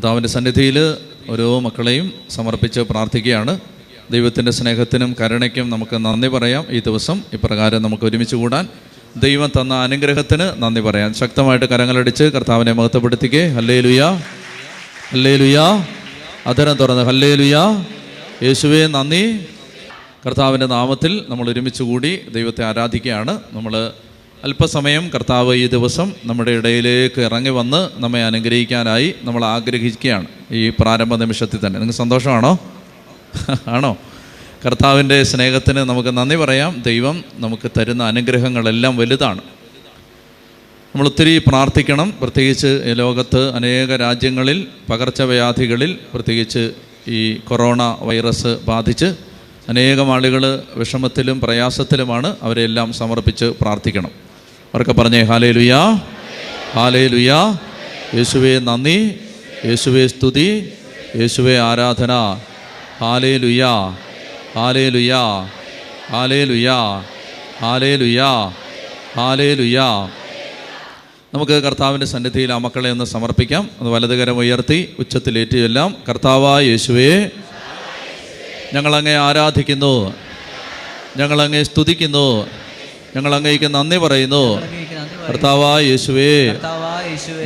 കർത്താവിൻ്റെ സന്നിധിയിൽ ഓരോ മക്കളെയും സമർപ്പിച്ച് പ്രാർത്ഥിക്കുകയാണ്. ദൈവത്തിൻ്റെ സ്നേഹത്തിനും കരുണയ്ക്കും നമുക്ക് നന്ദി പറയാം. ഈ ദിവസം ഇപ്രകാരം നമുക്ക് ഒരുമിച്ച് കൂടാൻ ദൈവം തന്ന അനുഗ്രഹത്തിന് നന്ദി പറയാം. ശക്തമായിട്ട് കരങ്ങളടിച്ച് കർത്താവിനെ മഹത്വപ്പെടുത്തിക്കേ. ഹല്ലേലൂയാ, ഹല്ലേലൂയാ. അധരം തുറന്ന് ഹല്ലേലൂയാ, യേശുവേ നന്ദി. കർത്താവിൻ്റെ നാമത്തിൽ നമ്മൾ ഒരുമിച്ച് കൂടി ദൈവത്തെ ആരാധിക്കുകയാണ്. നമ്മൾ അല്പസമയം കർത്താവ് ഈ ദിവസം നമ്മുടെ ഇടയിലേക്ക് ഇറങ്ങി വന്ന് നമ്മെ അനുഗ്രഹിക്കാനായി നമ്മൾ ആഗ്രഹിക്കുകയാണ് ഈ പ്രാരംഭ നിമിഷത്തിൽ തന്നെ. നിങ്ങൾക്ക് സന്തോഷമാണോ? ആണോ? കർത്താവിൻ്റെ സ്നേഹത്തിന് നമുക്ക് നന്ദി പറയാം. ദൈവം നമുക്ക് തരുന്ന അനുഗ്രഹങ്ങളെല്ലാം വലുതാണ്. നമ്മൾ ഒത്തിരി പ്രാർത്ഥിക്കണം. പ്രത്യേകിച്ച് ഈ ലോകത്ത് അനേക രാജ്യങ്ങളിൽ പകർച്ചവ്യാധികളിൽ, പ്രത്യേകിച്ച് ഈ കൊറോണ വൈറസ് ബാധിച്ച് അനേകം ആളുകൾ വിഷമത്തിലും പ്രയാസത്തിലുമാണ്. അവരെല്ലാം സമർപ്പിച്ച് പ്രാർത്ഥിക്കണം. അവർക്ക് പറഞ്ഞേ ഹല്ലേലൂയാ, ഹല്ലേലൂയാ. യേശുവേ നന്ദി, യേശുവേ സ്തുതി, യേശുവേ ആരാധന. ഹല്ലേലൂയാ, ഹല്ലേലൂയാ, ഹല്ലേലൂയാ, ഹല്ലേലൂയാ, ഹല്ലേലൂയാ. നമുക്ക് കർത്താവിൻ്റെ സന്നിധിയിൽ ആ മക്കളെ ഒന്ന് സമർപ്പിക്കാം. അത് വലതുകരം ഉയർത്തി ഉച്ചത്തിലേറ്റിയെല്ലാം കർത്താവായ യേശുവേ, ഞങ്ങളങ്ങേ ആരാധിക്കുന്നു, ഞങ്ങളങ്ങേ സ്തുതിക്കുന്നു, ഞങ്ങളങ്ങേക്ക് നന്ദി പറയുന്നു. കർത്താവായ യേശുവേ,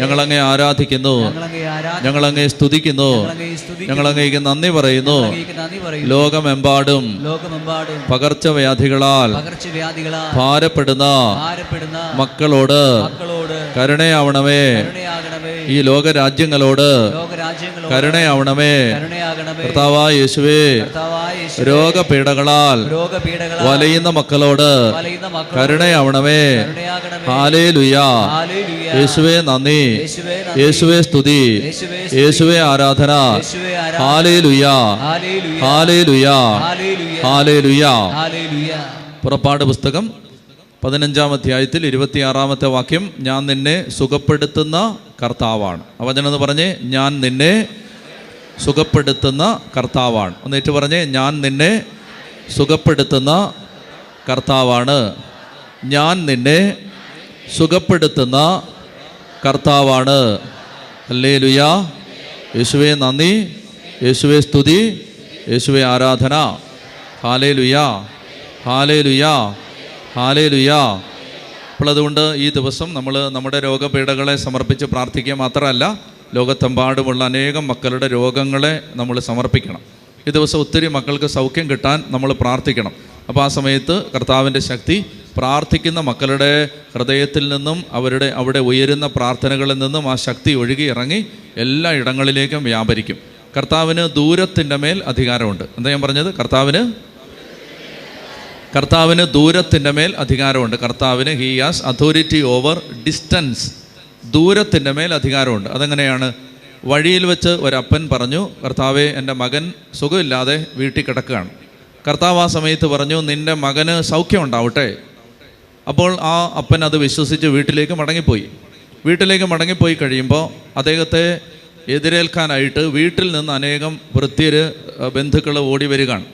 ഞങ്ങളങ്ങേ ആരാധിക്കുന്നു, ഞങ്ങളങ്ങേ സ്തുതിക്കുന്നു, ഞങ്ങളങ്ങേക്ക് നന്ദി പറയുന്നു. ലോകമെമ്പാടും പകർച്ചവ്യാധികളാൽ ഭാരപ്പെടുന്ന മക്കളോട് കരുണയാവണമേ. ഈ ലോകരാജ്യങ്ങളോട് കരുണയാവണമേ. കർത്താവായ യേശുവേ, രോഗപീഠകളാൽ വലയുന്ന മക്കളോട് കരുണയാവണമേ. ഹല്ലേലൂയാ, യേശുവേ നന്ദി, യേശുവേ സ്തുതി, യേശുവേ ആരാധന. ഹല്ലേലൂയാ, ഹല്ലേലൂയാ, ഹല്ലേലൂയാ. പുറപ്പാട് പുസ്തകം 15-ാം അധ്യായത്തിൽ 26-ാമത്തെ വാക്യം, ഞാൻ നിന്നെ സുഖപ്പെടുത്തുന്ന കർത്താവാണ്. ആ വചനം എന്ന് പറഞ്ഞേ, ഞാൻ നിന്നെ സുഖപ്പെടുത്തുന്ന കർത്താവാണ്. ഒന്നേറ്റ് പറഞ്ഞേ, ഞാൻ നിന്നെ സുഖപ്പെടുത്തുന്ന കർത്താവാണ്. ഞാൻ നിന്നെ സുഖപ്പെടുത്തുന്ന കർത്താവാണ്. ഹല്ലേലൂയാ, യേശുവേ നന്ദി, യേശുവേ സ്തുതി, യേശുവേ ആരാധന. ഹല്ലേലൂയാ, ഹല്ലേലൂയാ, ഹല്ലേലൂയാ. അപ്പോൾ അതുകൊണ്ട് ഈ ദിവസം നമ്മൾ നമ്മുടെ രോഗപീഠകളെ സമർപ്പിച്ച് പ്രാർത്ഥിക്കുക മാത്രമല്ല, ലോകത്തെമ്പാടുമുള്ള അനേകം മക്കളുടെ രോഗങ്ങളെ നമ്മൾ സമർപ്പിക്കണം. ഈ ദിവസം ഒത്തിരി മക്കൾക്ക് സൗഖ്യം കിട്ടാൻ നമ്മൾ പ്രാർത്ഥിക്കണം. അപ്പോൾ ആ സമയത്ത് കർത്താവിൻ്റെ ശക്തി പ്രാർത്ഥിക്കുന്ന മക്കളുടെ ഹൃദയത്തിൽ നിന്നും അവിടെ ഉയരുന്ന പ്രാർത്ഥനകളിൽ നിന്നും ആ ശക്തി ഒഴുകി ഇറങ്ങി എല്ലാ ഇടങ്ങളിലേക്കും വ്യാപരിക്കും. കർത്താവിന് ദൂരത്തിൻ്റെ മേൽ അധികാരമുണ്ട്. എന്താ ഞാൻ പറഞ്ഞത്? കർത്താവിന് ദൂരത്തിൻ്റെ മേൽ അധികാരമുണ്ട്. കർത്താവിന് he has authority over distance. ദൂരത്തിൻ്റെ മേൽ അധികാരമുണ്ട്. അതെങ്ങനെയാണ്? വഴിയിൽ വെച്ച് ഒരപ്പൻ പറഞ്ഞു, കർത്താവേ, എൻ്റെ മകൻ സുഖമില്ലാതെ വീട്ടിൽ കിടക്കുകയാണ്. കർത്താവ് ആ സമയത്ത് പറഞ്ഞു, നിൻ്റെ മകന് സൗഖ്യം ഉണ്ടാവട്ടെ. അപ്പോൾ ആ അപ്പൻ അത് വിശ്വസിച്ച് വീട്ടിലേക്ക് മടങ്ങിപ്പോയി കഴിയുമ്പോൾ അദ്ദേഹത്തെ എതിരേൽക്കാനായിട്ട് വീട്ടിൽ നിന്ന് അനേകം വൃത്യര് ബന്ധുക്കൾ ഓടി വരികയാണ്.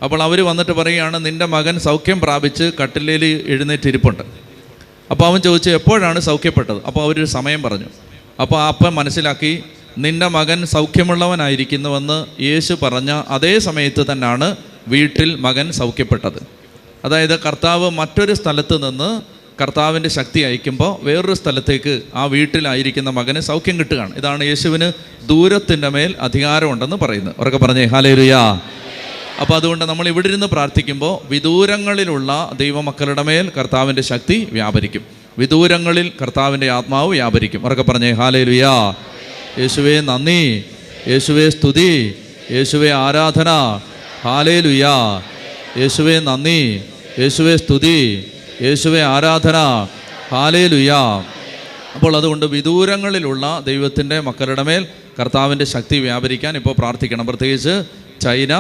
അപ്പോൾ അവർ വന്നിട്ട് പറയുകയാണ്, നിൻ്റെ മകൻ സൗഖ്യം പ്രാപിച്ച് കട്ടിലേൽ എഴുന്നേറ്റിരിപ്പുണ്ട്. അപ്പോൾ അവൻ ചോദിച്ചു, എപ്പോഴാണ് സൗഖ്യപ്പെട്ടത്? അപ്പോൾ അവരൊരു സമയം പറഞ്ഞു. അപ്പോൾ ആ അപ്പൻ മനസ്സിലാക്കി, നിൻ്റെ മകൻ സൗഖ്യമുള്ളവനായിരിക്കുന്നുവെന്ന് യേശു പറഞ്ഞ അതേ സമയത്ത് തന്നെയാണ് വീട്ടിൽ മകൻ സൗഖ്യപ്പെട്ടത്. അതായത് കർത്താവ് മറ്റൊരു സ്ഥലത്ത് നിന്ന് കർത്താവിൻ്റെ ശക്തി അയക്കുമ്പോൾ വേറൊരു സ്ഥലത്തേക്ക് ആ വീട്ടിലായിരിക്കുന്ന മകന് സൗഖ്യം കിട്ടുകയാണ്. ഇതാണ് യേശുവിന് ദൂരത്തിൻ്റെ മേൽ അധികാരമുണ്ടെന്ന് പറയുന്നത്. അവരൊക്കെ പറഞ്ഞേ ഹല്ലേലൂയാ. അപ്പോൾ അതുകൊണ്ട് നമ്മൾ ഇവിടെ ഇരുന്ന് പ്രാർത്ഥിക്കുമ്പോൾ വിദൂരങ്ങളിലുള്ള ദൈവമക്കളുടെ മേൽ കർത്താവിൻ്റെ ശക്തി വ്യാപരിക്കും. വിദൂരങ്ങളിൽ കർത്താവിൻ്റെ ആത്മാവ് വ്യാപരിക്കും. അവരൊക്കെ പറഞ്ഞേ ഹല്ലേലൂയാ. യേശുവേ നന്ദി, യേശുവേ സ്തുതി, യേശുവേ ആരാധന. ഹല്ലേലൂയാ, യേശുവേ നന്ദി, യേശുവേ സ്തുതി, യേശുവേ ആരാധന. ഹല്ലേലൂയാ. അപ്പോൾ അതുകൊണ്ട് വിദൂരങ്ങളിലുള്ള ദൈവത്തിൻ്റെ മക്കളുടെ മേൽ കർത്താവിൻ്റെ ശക്തി വ്യാപരിക്കാൻ ഇപ്പോൾ പ്രാർത്ഥിക്കണം. പ്രത്യേകിച്ച് ചൈന,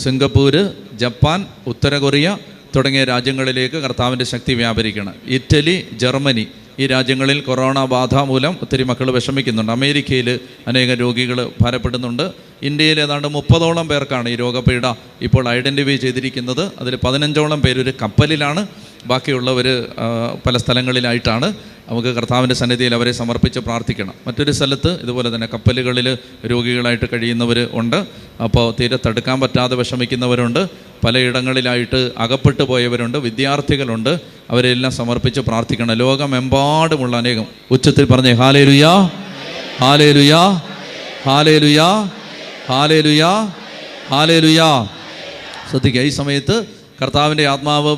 സിംഗപ്പൂര്, ജപ്പാൻ, ഉത്തര കൊറിയ തുടങ്ങിയ രാജ്യങ്ങളിലേക്ക് കർത്താവിൻ്റെ ശക്തി വ്യാപരിക്കണം. ഇറ്റലി, ജർമ്മനി, ഈ രാജ്യങ്ങളിൽ കൊറോണ ബാധ മൂലം ഒത്തിരി മക്കൾ വിഷമിക്കുന്നുണ്ട്. അമേരിക്കയിൽ അനേകം രോഗികൾ ഭാരപ്പെടുന്നുണ്ട്. ഇന്ത്യയിൽ ഏതാണ്ട് 30ഓളം പേർക്കാണ് ഈ രോഗപീഠ ഇപ്പോൾ ഐഡൻറ്റിഫൈ ചെയ്തിരിക്കുന്നത്. അതിൽ 15ഓളം പേരൊരു കപ്പലിലാണ്. ബാക്കിയുള്ളവർ പല സ്ഥലങ്ങളിലായിട്ടാണ്. നമുക്ക് കർത്താവിൻ്റെ സന്നിധിയിൽ അവരെ സമർപ്പിച്ച് പ്രാർത്ഥിക്കണം. മറ്റൊരു സ്ഥലത്ത് ഇതുപോലെ തന്നെ കപ്പലുകളിൽ രോഗികളായിട്ട് കഴിയുന്നവർ ഉണ്ട്. അപ്പോൾ തീരത്തെടുക്കാൻ പറ്റാതെ വിഷമിക്കുന്നവരുണ്ട്. പലയിടങ്ങളിലായിട്ട് അകപ്പെട്ടു പോയവരുണ്ട്, വിദ്യാർത്ഥികളുണ്ട്. അവരെല്ലാം സമർപ്പിച്ച് പ്രാർത്ഥിക്കണം. ലോകമെമ്പാടുമുള്ള അനേകം ഉച്ചത്തിൽ പറഞ്ഞേ ഹല്ലേലൂയാ, ഹല്ലേലൂയാ, ഹല്ലേലൂയാ, ഹല്ലേലൂയാ, ഹല്ലേലൂയാ. ശ്രദ്ധിക്കുക, ഈ സമയത്ത് കർത്താവിൻ്റെ ആത്മാവ്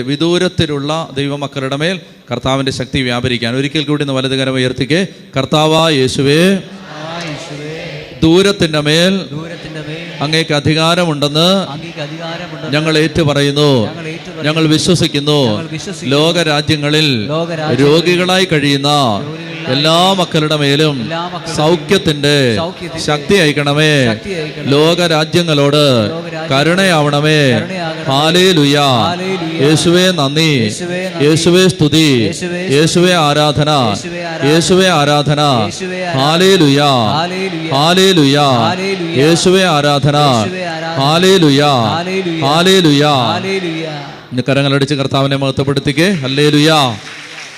വിദൂരത്തിലുള്ള ദൈവമക്കളുടെ മേൽ കർത്താവിൻ്റെ ശക്തി വ്യാപരിക്കാൻ ഒരിക്കൽ കൂടി ഒന്ന് വലതുകരം ഉയർത്തിക്കേ. കർത്താവായ യേശുവേ, ദൂരത്തിൻ്റെ മേൽ അങ്ങേക്ക് അധികാരമുണ്ടെന്ന് ഞങ്ങൾ ഏറ്റുപറയുന്നു. ഞങ്ങൾ വിശ്വസിക്കുന്നു. ലോകരാജ്യങ്ങളിൽ രോഗികളായി കഴിയുന്ന എല്ലാ മക്കളുടെ മേലും സൗഖ്യത്തിന്റെ ശക്തി അയക്കണമേ. ലോകരാജ്യങ്ങളോട് കരുണയാവണമേ. ഹല്ലേലൂയ. യേശുവേ നന്ദി, യേശുവേ സ്തുതി, യേശുവേ ആരാധന, യേശുവേ ആരാധന. Hallelujah, hallelujah. യേശുവേ ആരാധന. Hallelujah, hallelujah. ഇന്ന് കരങ്ങളടിച്ച് കർത്താവിനെ മഹത്വപ്പെടുത്തിക്കേ. ഹല്ലേലൂയ.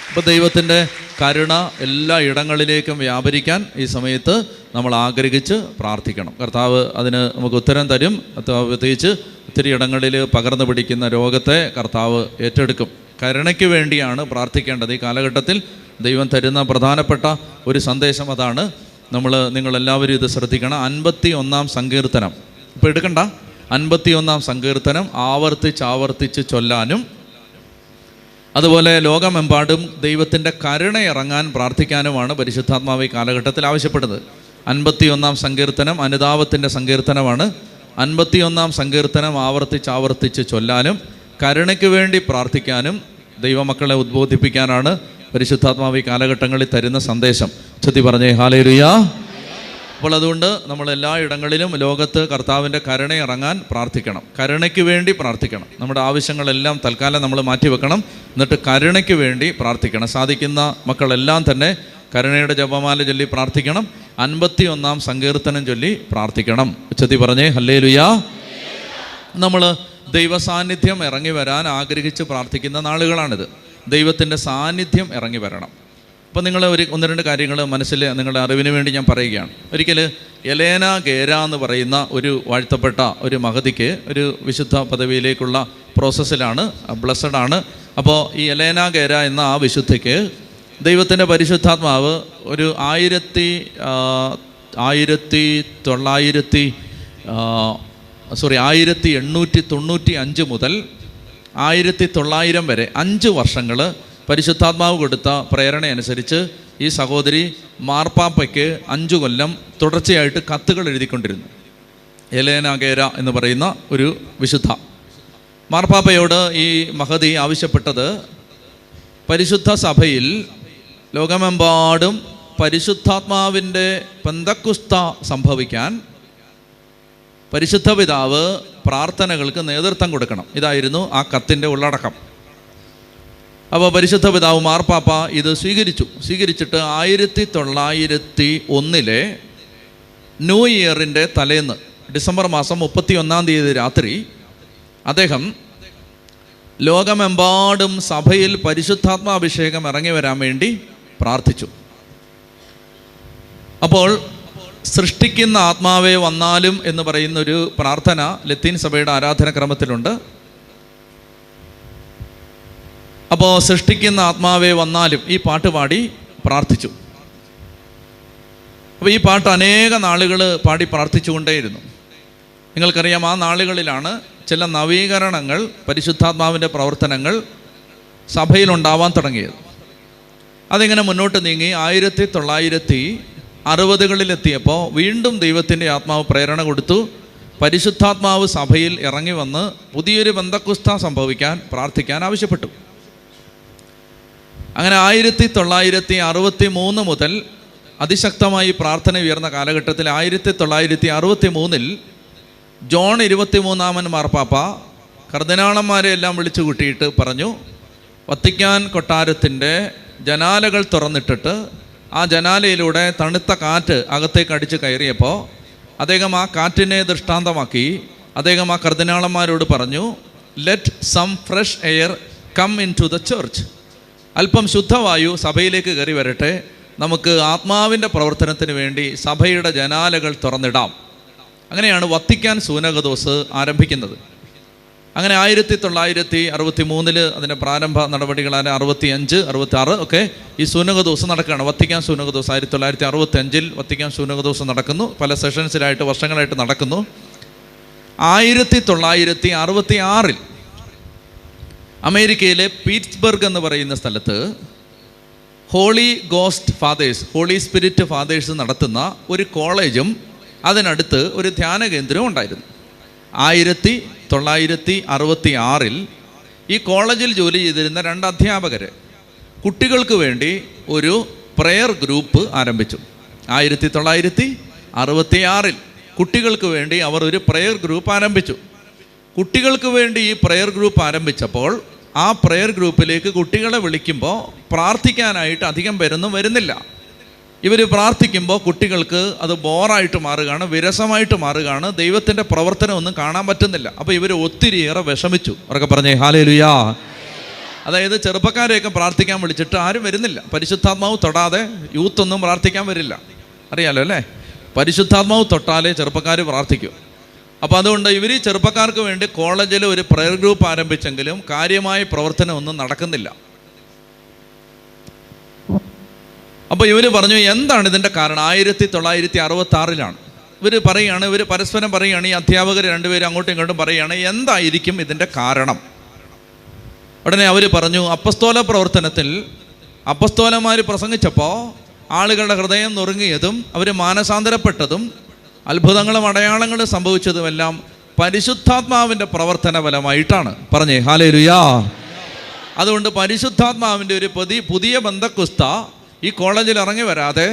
അപ്പോൾ ദൈവത്തിൻ്റെ കരുണ എല്ലാ ഇടങ്ങളിലേക്കും വ്യാപരിക്കാൻ ഈ സമയത്ത് നമ്മൾ ആഗ്രഹിച്ച് പ്രാർത്ഥിക്കണം. കർത്താവ് അതിന് നമുക്ക് ഉത്തരം തരും. പ്രത്യേകിച്ച് ഒത്തിരി ഇടങ്ങളിൽ പകർന്നു പിടിക്കുന്ന രോഗത്തെ കർത്താവ് ഏറ്റെടുക്കും. കരുണയ്ക്ക് വേണ്ടിയാണ് പ്രാർത്ഥിക്കേണ്ടത്. ഈ കാലഘട്ടത്തിൽ ദൈവം തരുന്ന പ്രധാനപ്പെട്ട ഒരു സന്ദേശം അതാണ്. നിങ്ങളെല്ലാവരും ഇത് ശ്രദ്ധിക്കണം. 51-ാം സങ്കീർത്തനം ഇപ്പോൾ എടുക്കണ്ട. 51-ാം സങ്കീർത്തനം ആവർത്തിച്ച് ചൊല്ലാനും അതുപോലെ ലോകമെമ്പാടും ദൈവത്തിൻ്റെ കരുണ ഇറങ്ങാൻ പ്രാർത്ഥിക്കാനുമാണ് പരിശുദ്ധാത്മാവ് ഈ കാലഘട്ടത്തിൽ ആവശ്യപ്പെടുന്നത്. 51-ാം സങ്കീർത്തനം അനുതാപത്തിൻ്റെ സങ്കീർത്തനമാണ്. 51-ാം സങ്കീർത്തനം ആവർത്തിച്ച് ചൊല്ലാനും കരുണയ്ക്ക് വേണ്ടി പ്രാർത്ഥിക്കാനും ദൈവമക്കളെ ഉദ്ബോധിപ്പിക്കാനാണ് പരിശുദ്ധാത്മാവ് ഈ കാലഘട്ടങ്ങളിൽ തരുന്ന സന്ദേശം. ചൊല്ലി പറഞ്ഞേ ഹല്ലേലൂയ. അപ്പോൾ അതുകൊണ്ട് നമ്മൾ എല്ലാ ഇടങ്ങളിലും ലോകത്ത് കർത്താവിൻ്റെ കരുണ ഇറങ്ങാൻ പ്രാർത്ഥിക്കണം. കരുണയ്ക്ക് വേണ്ടി പ്രാർത്ഥിക്കണം. നമ്മുടെ ആവശ്യങ്ങളെല്ലാം തൽക്കാലം നമ്മൾ മാറ്റിവെക്കണം. എന്നിട്ട് കരുണയ്ക്ക് വേണ്ടി പ്രാർത്ഥിക്കണം. സാധിക്കുന്ന മക്കളെല്ലാം തന്നെ കരുണയുടെ ജപമാല ചൊല്ലി പ്രാർത്ഥിക്കണം. 51-ാം സങ്കീർത്തനം ചൊല്ലി പ്രാർത്ഥിക്കണം. ഉച്ചത്തി പറഞ്ഞേ ഹല്ലേലൂയ. നമ്മൾ ദൈവസാന്നിധ്യം ഇറങ്ങി വരാൻ ആഗ്രഹിച്ച് പ്രാർത്ഥിക്കുന്ന നാളുകളാണിത്. ദൈവത്തിൻ്റെ സാന്നിധ്യം ഇറങ്ങി വരണം. അപ്പോൾ നിങ്ങൾ ഒന്ന് രണ്ട് കാര്യങ്ങൾ മനസ്സിൽ നിങ്ങളുടെ അറിവിന് വേണ്ടി ഞാൻ പറയുകയാണ്. ഒരിക്കൽ എലേന ഗേര എന്ന് പറയുന്ന ഒരു വാഴ്ത്തപ്പെട്ട ഒരു മഹതിക്ക് ഒരു വിശുദ്ധ പദവിയിലേക്കുള്ള പ്രോസസ്സിലാണ്, ബ്ലസ്സഡാണ്. അപ്പോൾ ഈ എലേന ഗേര എന്ന ആ വിശുദ്ധയ്ക്ക് ദൈവത്തിൻ്റെ പരിശുദ്ധാത്മാവ് ഒരു 1895 മുതൽ 1900 വരെ 5 വർഷങ്ങൾ പരിശുദ്ധാത്മാവ് കൊടുത്ത പ്രേരണയനുസരിച്ച് ഈ സഹോദരി മാർപ്പാപ്പയ്ക്ക് 5 കൊല്ലം തുടർച്ചയായിട്ട് കത്തുകൾ എഴുതിക്കൊണ്ടിരുന്നു. എലേന ഗേര എന്ന് പറയുന്ന ഒരു വിശുദ്ധ മാർപ്പാപ്പയോട് ഈ മഹതി ആവശ്യപ്പെട്ടത് പരിശുദ്ധ സഭയിൽ ലോകമെമ്പാടും പരിശുദ്ധാത്മാവിൻ്റെ പെന്തക്കുസ്ത സംഭവിക്കാൻ പരിശുദ്ധ പിതാവ് പ്രാർത്ഥനകൾക്ക് നേതൃത്വം കൊടുക്കണം. ഇതായിരുന്നു ആ കത്തിൻ്റെ ഉള്ളടക്കം. അപ്പോൾ പരിശുദ്ധ പിതാവ് മാർപ്പാപ്പ ഇത് സ്വീകരിച്ചിട്ട് 1901 ന്യൂ ഇയറിൻ്റെ തലേന്ന് ഡിസംബർ മാസം 31-ാം തീയതി രാത്രി അദ്ദേഹം ലോകമെമ്പാടും സഭയിൽ പരിശുദ്ധാത്മാഭിഷേകം ഇറങ്ങി വരാൻ വേണ്ടി പ്രാർത്ഥിച്ചു. അപ്പോൾ സൃഷ്ടിക്കുന്ന ആത്മാവേ വന്നാലും എന്ന് പറയുന്നൊരു പ്രാർത്ഥന ലത്തീൻ സഭയുടെ ആരാധനക്രമത്തിലുണ്ട്. അപ്പോൾ സൃഷ്ടിക്കുന്ന ആത്മാവേ വന്നാലും ഈ പാട്ട് പാടി പ്രാർത്ഥിച്ചു. അപ്പോൾ ഈ പാട്ട് അനേക നാളുകൾ പാടി പ്രാർത്ഥിച്ചുകൊണ്ടേയിരുന്നു. നിങ്ങൾക്കറിയാം, ആ നാളുകളിലാണ് ചില നവീകരണങ്ങൾ, പരിശുദ്ധാത്മാവിൻ്റെ പ്രവർത്തനങ്ങൾ സഭയിലുണ്ടാവാൻ തുടങ്ങിയത്. അതിങ്ങനെ മുന്നോട്ട് നീങ്ങി 1960-കളിലെത്തിയപ്പോൾ വീണ്ടും ദൈവത്തിൻ്റെ ആത്മാവ് പ്രേരണ കൊടുത്തു. പരിശുദ്ധാത്മാവ് സഭയിൽ ഇറങ്ങി വന്ന് പുതിയൊരു പെന്തക്കുസ്ത സംഭവിക്കാൻ പ്രാർത്ഥിക്കാൻ ആവശ്യപ്പെട്ടു. അങ്ങനെ 1963 മുതൽ അതിശക്തമായി പ്രാർത്ഥന ഉയർന്ന കാലഘട്ടത്തിൽ 1963 ജോൺ 23-ാമൻ മാർപ്പാപ്പ കർദിനാളന്മാരെ എല്ലാം വിളിച്ചു കൂട്ടിയിട്ട് പറഞ്ഞു, വത്തിക്കാൻ കൊട്ടാരത്തിൻ്റെ ജനാലകൾ തുറന്നിട്ടിട്ട് ആ ജനാലയിലൂടെ തണുത്ത കാറ്റ് അകത്തേക്ക് അടിച്ച് കയറിയപ്പോൾ അദ്ദേഹം ആ കാറ്റിനെ ദൃഷ്ടാന്തമാക്കി അദ്ദേഹം ആ കർദിനാളന്മാരോട് പറഞ്ഞു, let some fresh air come in to the church. അല്പം ശുദ്ധവായു സഭയിലേക്ക് കയറി വരട്ടെ, നമുക്ക് ആത്മാവിൻ്റെ പ്രവർത്തനത്തിന് വേണ്ടി സഭയുടെ ജനാലകൾ തുറന്നിടാം. അങ്ങനെയാണ് വത്തിക്കാൻ സൂനകദോസ് ആരംഭിക്കുന്നത്. അങ്ങനെ 1963 അതിൻ്റെ പ്രാരംഭ നടപടികളാണ്. 65, 66 ഒക്കെ ഈ സൂനകദോസ് നടക്കുകയാണ്. വത്തിക്കാൻ സൂനകദോസ് 1965 വത്തിക്കാൻ സൂനകദോസ് നടക്കുന്നു. പല സെഷൻസിലായിട്ട് വർഷങ്ങളായിട്ട് നടക്കുന്നു. 1966 അമേരിക്കയിലെ പീറ്റ്സ്ബർഗ് എന്ന് പറയുന്ന സ്ഥലത്ത് holy ghost fathers, holy spirit fathers നടത്തുന്ന ഒരു കോളേജും അതിനടുത്ത് ഒരു ധ്യാന കേന്ദ്രവും ഉണ്ടായിരുന്നു. 1966 ഈ കോളേജിൽ ജോലി ചെയ്തിരുന്ന 2 അധ്യാപകർ കുട്ടികൾക്ക് വേണ്ടി ഒരു പ്രെയർ ഗ്രൂപ്പ് ആരംഭിച്ചു. 1966 കുട്ടികൾക്ക് വേണ്ടി അവർ ഒരു പ്രെയർ ഗ്രൂപ്പ് ആരംഭിച്ചു. കുട്ടികൾക്ക് വേണ്ടി ഈ പ്രെയർ ഗ്രൂപ്പ് ആരംഭിച്ചപ്പോൾ ആ പ്രെയർ ഗ്രൂപ്പിലേക്ക് കുട്ടികളെ വിളിക്കുമ്പോൾ പ്രാർത്ഥിക്കാനായിട്ട് അധികം പേരൊന്നും വരുന്നില്ല. ഇവർ പ്രാർത്ഥിക്കുമ്പോൾ കുട്ടികൾക്ക് അത് ബോറായിട്ട് മാറുകയാണ്, വിരസമായിട്ട് മാറുകയാണ്, ദൈവത്തിൻ്റെ പ്രവർത്തനം ഒന്നും കാണാൻ പറ്റുന്നില്ല. അപ്പോൾ ഇവർ ഒത്തിരിയേറെ വിഷമിച്ചു. അവരൊക്കെ പറഞ്ഞേ ഹല്ലേലൂയാ. അതായത് ചെറുപ്പക്കാരെയൊക്കെ പ്രാർത്ഥിക്കാൻ വിളിച്ചിട്ട് ആരും വരുന്നില്ല. പരിശുദ്ധാത്മാവ് തൊടാതെ യൂത്തൊന്നും പ്രാർത്ഥിക്കാൻ വരില്ല. അറിയാലോ അല്ലേ? പരിശുദ്ധാത്മാവ് തൊട്ടാലേ ചെറുപ്പക്കാർ പ്രാർത്ഥിക്കൂ. അപ്പോൾ അതുകൊണ്ട് ഇവർ ചെറുപ്പക്കാർക്ക് വേണ്ടി കോളേജിൽ ഒരു പ്രെയർ ഗ്രൂപ്പ് ആരംഭിച്ചെങ്കിലും കാര്യമായ പ്രവർത്തനം ഒന്നും നടക്കുന്നില്ല. അപ്പോൾ ഇവർ പറഞ്ഞു, എന്താണ് ഇതിൻ്റെ കാരണം? 1966 ഇവർ പറയുകയാണ്, ഇവർ പരസ്പരം പറയുകയാണ്, ഈ അധ്യാപകർ 2 പേരും അങ്ങോട്ടും ഇങ്ങോട്ടും പറയുകയാണ്, എന്തായിരിക്കും ഇതിൻ്റെ കാരണം? ഉടനെ അവർ പറഞ്ഞു, അപ്പസ്തോല പ്രവർത്തനത്തിൽ അപ്പസ്തോലന്മാർ പ്രസംഗിച്ചപ്പോൾ ആളുകളുടെ ഹൃദയം നുറുങ്ങിയതും അവർ മാനസാന്തരപ്പെട്ടതും അത്ഭുതങ്ങളും അടയാളങ്ങളും സംഭവിച്ചതുമെല്ലാം പരിശുദ്ധാത്മാവിൻ്റെ പ്രവർത്തന ഫലമായിട്ടാണ്. പറഞ്ഞേ ഹല്ലേലൂയാ. അതുകൊണ്ട് പരിശുദ്ധാത്മാവിൻ്റെ ഒരു പുതിയ ബന്ധക്കുസ്ത ഈ കോളേജിൽ ഇറങ്ങി വരാതെ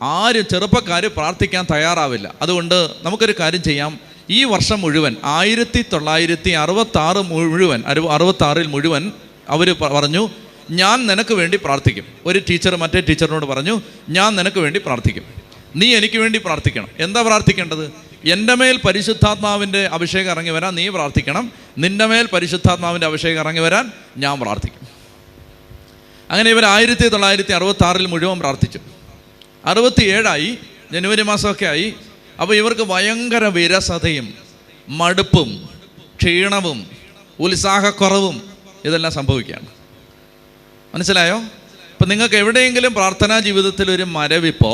ആരും ചെറുപ്പക്കാർ പ്രാർത്ഥിക്കാൻ തയ്യാറാവില്ല. അതുകൊണ്ട് നമുക്കൊരു കാര്യം ചെയ്യാം. ഈ വർഷം മുഴുവൻ 1966 മുഴുവൻ അവർ പറഞ്ഞു, ഞാൻ നിനക്ക് വേണ്ടി പ്രാർത്ഥിക്കും. ഒരു ടീച്ചർ മറ്റേ ടീച്ചറിനോട് പറഞ്ഞു, ഞാൻ നിനക്ക് വേണ്ടി പ്രാർത്ഥിക്കും, നീ എനിക്ക് വേണ്ടി പ്രാർത്ഥിക്കണം. എന്താ പ്രാർത്ഥിക്കേണ്ടത്? എൻ്റെ മേൽ പരിശുദ്ധാത്മാവിൻ്റെ അഭിഷേകം ഇറങ്ങി വരാൻ നീ പ്രാർത്ഥിക്കണം, നിൻ്റെ മേൽ പരിശുദ്ധാത്മാവിൻ്റെ അഭിഷേകം ഇറങ്ങി വരാൻ ഞാൻ പ്രാർത്ഥിക്കും. അങ്ങനെ ഇവർ 1966 മുഴുവൻ പ്രാർത്ഥിച്ചു. 67 ജനുവരി മാസമൊക്കെ ആയി. അപ്പോൾ ഇവർക്ക് ഭയങ്കര വിരസതയും മടുപ്പും ക്ഷീണവും ഉത്സാഹക്കുറവും ഇതെല്ലാം സംഭവിക്കുകയാണ്. മനസ്സിലായോ? ഇപ്പം നിങ്ങൾക്ക് എവിടെയെങ്കിലും പ്രാർത്ഥനാ ജീവിതത്തിൽ ഒരു മരവിപ്പോ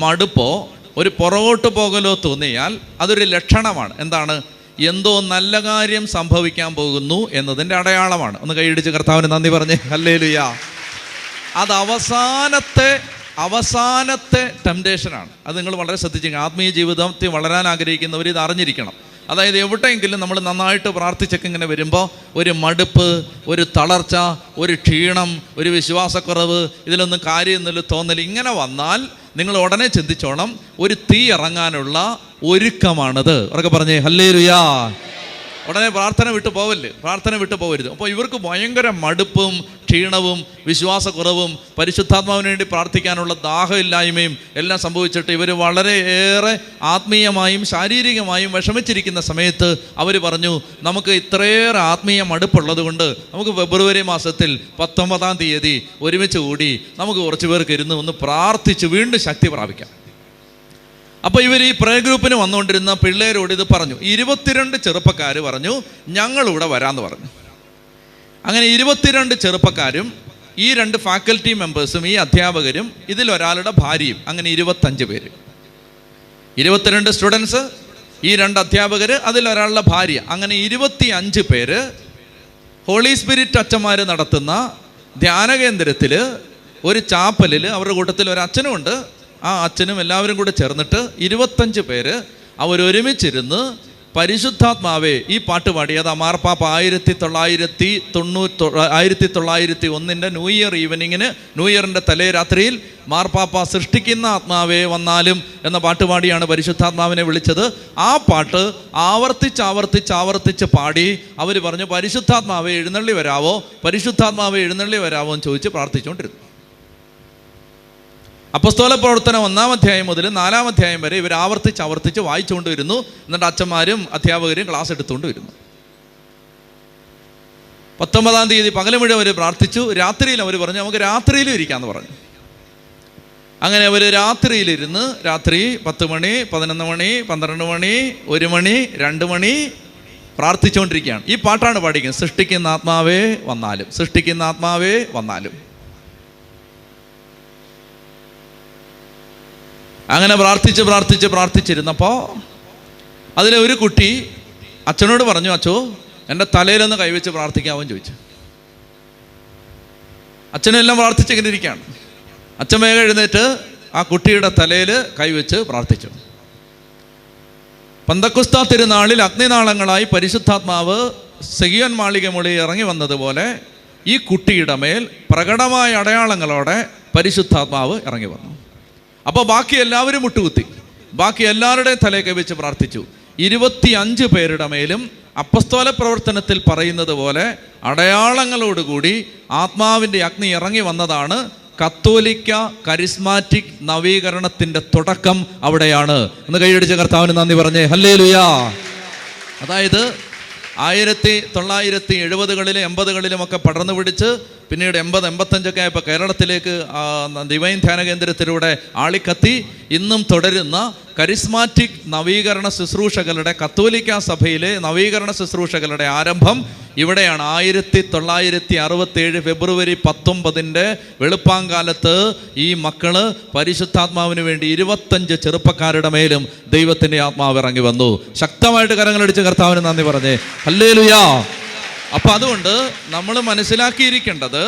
മടുപ്പോ ഒരു പുറകോട്ട് പോകലോ തോന്നിയാൽ അതൊരു ലക്ഷണമാണ്. എന്താണ്? എന്തോ നല്ല കാര്യം സംഭവിക്കാൻ പോകുന്നു എന്നതിൻ്റെ അടയാളമാണ്. ഒന്ന് കൈയടിച്ച് കർത്താവിന് നന്ദി പറഞ്ഞേ ഹല്ലേലൂയാ. അത് അവസാനത്തെ ടെംപ്റ്റേഷനാണ്. അത് നിങ്ങൾ വളരെ ശ്രദ്ധിച്ചിരിക്കണം. ആത്മീയ ജീവിതത്തിൽ വളരാൻ ആഗ്രഹിക്കുന്നവർ ഇത് അറിഞ്ഞിരിക്കണം. അതായത് എവിടെയെങ്കിലും നമ്മൾ നന്നായിട്ട് പ്രാർത്ഥിച്ചൊക്കെ ഇങ്ങനെ വരുമ്പോൾ ഒരു മടുപ്പ്, ഒരു തളർച്ച, ഒരു ക്ഷീണം, ഒരു വിശ്വാസക്കുറവ്, ഇതിലൊന്നും കാര്യമൊന്നുമില്ല തോന്നൽ, ഇങ്ങനെ വന്നാൽ നിങ്ങൾ ഉടനെ ചിന്തിച്ചോണം, ഒരു തീ ഇറങ്ങാനുള്ള ഒരുക്കമാണത്. അവരൊക്കെ പറഞ്ഞേ ഹല്ലേലൂയാ. ഉടനെ പ്രാർത്ഥന വിട്ടു പോവരുത്. അപ്പോൾ ഇവർക്ക് ഭയങ്കര മടുപ്പും ക്ഷീണവും വിശ്വാസക്കുറവും പരിശുദ്ധാത്മാവിന് വേണ്ടി പ്രാർത്ഥിക്കാനുള്ള ദാഹമില്ലായ്മയും എല്ലാം സംഭവിച്ചിട്ട് ഇവർ വളരെയേറെ ആത്മീയമായും ശാരീരികമായും വിഷമിച്ചിരിക്കുന്ന സമയത്ത് അവർ പറഞ്ഞു, നമുക്ക് ഇത്രയേറെ ആത്മീയ മടുപ്പുള്ളത് കൊണ്ട് നമുക്ക് ഫെബ്രുവരി മാസത്തിൽ 19-ാം തീയതി ഒരുമിച്ച് കൂടി നമുക്ക് കുറച്ച് പേർക്ക് ഇരുന്ന് ഒന്ന് പ്രാർത്ഥിച്ച് വീണ്ടും ശക്തി പ്രാപിക്കാം. അപ്പോൾ ഇവർ ഈ പ്രേ ഗ്രൂപ്പിന് വന്നുകൊണ്ടിരുന്ന പിള്ളേരോട് ഇത് പറഞ്ഞു. 22 ചെറുപ്പക്കാർ പറഞ്ഞു, ഞങ്ങളിവിടെ വരാമെന്ന് പറഞ്ഞു. അങ്ങനെ 22 ചെറുപ്പക്കാരും ഈ 2 ഫാക്കൽറ്റി മെമ്പേഴ്സും ഈ അധ്യാപകരും ഇതിലൊരാളുടെ ഭാര്യയും, അങ്ങനെ 25 പേര്. 22 സ്റ്റുഡൻസ്, ഈ 2 അധ്യാപകർ, അതിലൊരാളുടെ ഭാര്യ, അങ്ങനെ 25 പേര് ഹോളി സ്പിരിറ്റ് അച്ഛന്മാർ നടത്തുന്ന ധ്യാന കേന്ദ്രത്തിൽ ഒരു ചാപ്പലിൽ, അവരുടെ കൂട്ടത്തിൽ ഒരു അച്ഛനുമുണ്ട്, ആ അച്ഛനും എല്ലാവരും കൂടെ ചേർന്നിട്ട് 25 പേര് അവരൊരുമിച്ചിരുന്ന് പരിശുദ്ധാത്മാവേ ഈ പാട്ട് പാടി. അത് മാർപ്പാപ്പ 1901 ന്യൂ ഇയർ ഈവനിങ്ങിന്, ന്യൂ ഇയറിൻ്റെ തലേ രാത്രിയിൽ മാർപ്പാപ്പ സൃഷ്ടിക്കുന്ന ആത്മാവേ വന്നാലും എന്ന പാട്ട് പാടിയാണ് പരിശുദ്ധാത്മാവിനെ വിളിച്ചത്. ആ പാട്ട് ആവർത്തിച്ച് പാടി അവർ പറഞ്ഞു, പരിശുദ്ധാത്മാവേ എഴുന്നള്ളി വരാവോ എന്ന് ചോദിച്ച് പ്രാർത്ഥിച്ചുകൊണ്ടിരുന്നു. അപ്പസ്തോല പ്രവർത്തനം 1-ാം അധ്യായം മുതൽ 4-ാം അധ്യായം വരെ ഇവർ ആവർത്തിച്ച് വായിച്ചുകൊണ്ട് വരുന്നു. എന്നിട്ട് അച്ഛന്മാരും അധ്യാപകരും ക്ലാസ് എടുത്തുകൊണ്ട് വരുന്നു. 19-ാം തീയതി പകൽ മുഴുവൻ അവർ പ്രാർത്ഥിച്ചു. രാത്രിയിൽ അവർ പറഞ്ഞു നമുക്ക് രാത്രിയിലും ഇരിക്കാമെന്ന് പറഞ്ഞു. അങ്ങനെ അവർ രാത്രിയിലിരുന്ന് രാത്രി 10 മണി, 11 മണി, 12 മണി, 1 മണി, 2 മണി പ്രാർത്ഥിച്ചുകൊണ്ടിരിക്കുകയാണ്. ഈ പാട്ടാണ് പാടിക്കുന്നത്, സൃഷ്ടിക്കുന്ന ആത്മാവേ വന്നാലും, സൃഷ്ടിക്കുന്ന ആത്മാവേ വന്നാലും. അങ്ങനെ പ്രാർത്ഥിച്ചിരുന്നപ്പോൾ അതിലെ ഒരു കുട്ടി അച്ഛനോട് പറഞ്ഞു, അച്ഛോ എൻ്റെ തലയിലൊന്ന് കൈവച്ച് പ്രാർത്ഥിക്കാമോ ചോദിച്ചു. അച്ഛനെല്ലാം പ്രാർത്ഥിച്ചിങ്ങനെ ഇരിക്കുകയാണ്. അച്ഛൻ വേഗം എഴുന്നേറ്റ് ആ കുട്ടിയുടെ തലയിൽ കൈവച്ച് പ്രാർത്ഥിച്ചു. പന്തക്കുസ്ത തിരുനാളിൽ അഗ്നിനാളങ്ങളായി പരിശുദ്ധാത്മാവ് സിഹിയോൻ മാളിക മുകളിൽ ഇറങ്ങി വന്നതുപോലെ ഈ കുട്ടിയുടെ മേൽ പ്രകടമായ അടയാളങ്ങളോടെ പരിശുദ്ധാത്മാവ് ഇറങ്ങി വന്നു. അപ്പോൾ ബാക്കി എല്ലാവരും മുട്ടുകുത്തി, ബാക്കി എല്ലാവരുടെയും തലയിൽ കൈവച്ച് പ്രാർത്ഥിച്ചു. 25 പേരുടെ മേലും അപ്പസ്തോല പ്രവർത്തനത്തിൽ പറയുന്നത് പോലെ അടയാളങ്ങളോടുകൂടി ആത്മാവിൻ്റെ അഗ്നി ഇറങ്ങി വന്നതാണ് കത്തോലിക്ക കരിസ്മാറ്റിക് നവീകരണത്തിൻ്റെ തുടക്കം അവിടെയാണ്. ഒന്ന് കൈയടിച്ച കർത്താവിന് നന്ദി പറഞ്ഞേ ഹല്ലേലൂയാ. അതായത് 1970-കളിലും 80-കളിലും ഒക്കെ പടർന്നു പിടിച്ച് പിന്നീട് 80-85 ആയപ്പോൾ കേരളത്തിലേക്ക് ഡിവൈൻ ധ്യാന കേന്ദ്രത്തിലൂടെ ആളിക്കത്തി ഇന്നും തുടരുന്ന കരിസ്മാറ്റിക് നവീകരണ ശുശ്രൂഷകളുടെ, കത്തോലിക്ക സഭയിലെ നവീകരണ ശുശ്രൂഷകളുടെ ആരംഭം ഇവിടെയാണ്. 1967 ഫെബ്രുവരി 19 വെളുപ്പാങ്കാലത്ത് ഈ മക്കള് പരിശുദ്ധാത്മാവിന് വേണ്ടി 25 ചെറുപ്പക്കാരുടെ മേലും ദൈവത്തിൻ്റെ ആത്മാവ് ഇറങ്ങി വന്നു. ശക്തമായിട്ട് കരങ്ങളടിച്ച് കർത്താവിന് നന്ദി പറഞ്ഞേ ഹല്ലേലൂയാ. അപ്പം അതുകൊണ്ട് നമ്മൾ മനസ്സിലാക്കിയിരിക്കേണ്ടത്,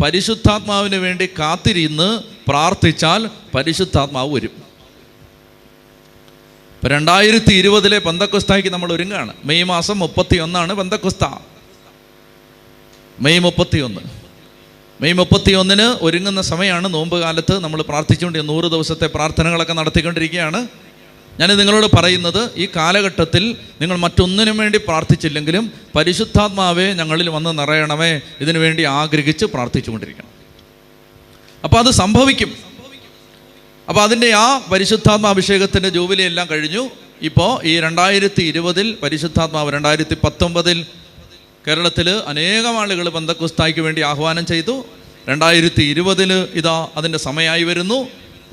പരിശുദ്ധാത്മാവിന് വേണ്ടി കാത്തിരുന്ന് പ്രാർത്ഥിച്ചാൽ പരിശുദ്ധാത്മാവ് വരും. ഇപ്പം 2020 പെന്തക്കോസ്തായ്ക്ക് നമ്മൾ ഒരുങ്ങുകയാണ്. മെയ് മാസം 31 പെന്തക്കോസ്ത. മെയ് 31 ഒരുങ്ങുന്ന സമയമാണ്. നോമ്പ് കാലത്ത് നമ്മൾ പ്രാർത്ഥിച്ചുകൊണ്ട് 100 ദിവസത്തെ പ്രാർത്ഥനകളൊക്കെ നടത്തിക്കൊണ്ടിരിക്കുകയാണ്. ഞാൻ നിങ്ങളോട് പറയുന്നത്, ഈ കാലഘട്ടത്തിൽ നിങ്ങൾ മറ്റൊന്നിനും വേണ്ടി പ്രാർത്ഥിച്ചില്ലെങ്കിലും പരിശുദ്ധാത്മാവേ ഞങ്ങളിൽ വന്ന് നിറയണമേ, ഇതിനു വേണ്ടി ആഗ്രഹിച്ച് പ്രാർത്ഥിച്ചുകൊണ്ടിരിക്കണം. അപ്പോൾ അത് സംഭവിക്കും. അപ്പോൾ അതിൻ്റെ ആ പരിശുദ്ധാത്മാഭിഷേകത്തിൻ്റെ ജൂബിലി എല്ലാം കഴിഞ്ഞു. ഇപ്പോൾ ഈ 2020 പരിശുദ്ധാത്മാവ്, 2019 കേരളത്തിൽ അനേകം ആളുകൾ പെന്തക്കോസ്തായ്ക്ക് വേണ്ടി ആഹ്വാനം ചെയ്തു. 2020 ഇതാ അതിൻ്റെ സമയമായി വരുന്നു.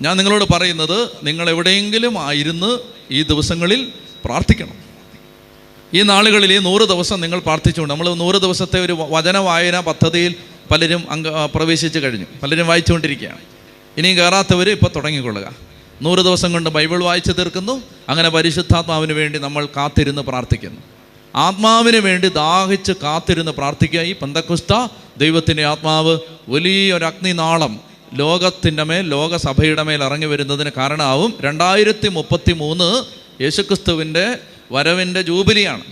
ഞാൻ നിങ്ങളോട് പറയുന്നത്, നിങ്ങൾ എവിടെയെങ്കിലും ആയിരുന്ന് ഈ ദിവസങ്ങളിൽ പ്രാർത്ഥിക്കണം. ഈ നാളുകളിൽ ഈ 100 ദിവസം നിങ്ങൾ പ്രാർത്ഥിച്ചുകൊണ്ട്, നമ്മൾ 100 ദിവസത്തെ ഒരു വചന വായന പദ്ധതിയിൽ പലരും പ്രവേശിച്ച് കഴിഞ്ഞു, പലരും വായിച്ചുകൊണ്ടിരിക്കുകയാണ്. ഇനിയും കയറാത്തവർ ഇപ്പോൾ തുടങ്ങിക്കൊള്ളുക. 100 ദിവസം കൊണ്ട് ബൈബിൾ വായിച്ച് തീർക്കുന്നു. അങ്ങനെ പരിശുദ്ധാത്മാവിന് വേണ്ടി നമ്മൾ കാത്തിരുന്ന് പ്രാർത്ഥിക്കുന്നു. ആത്മാവിന് വേണ്ടി ദാഹിച്ച് കാത്തിരുന്ന് പ്രാർത്ഥിക്കുക. ഈ പെന്തക്കോസ്ത ദൈവത്തിൻ്റെ ആത്മാവ് വലിയൊരു അഗ്നിനാളം ലോകത്തിൻ്റെ മേൽ, ലോകസഭയുടെ മേൽ ഇറങ്ങി വരുന്നതിന് കാരണമാവും. 2033 യേശുക്രിസ്തുവിൻ്റെ വരവിൻ്റെ ജൂബിലിയാണ്,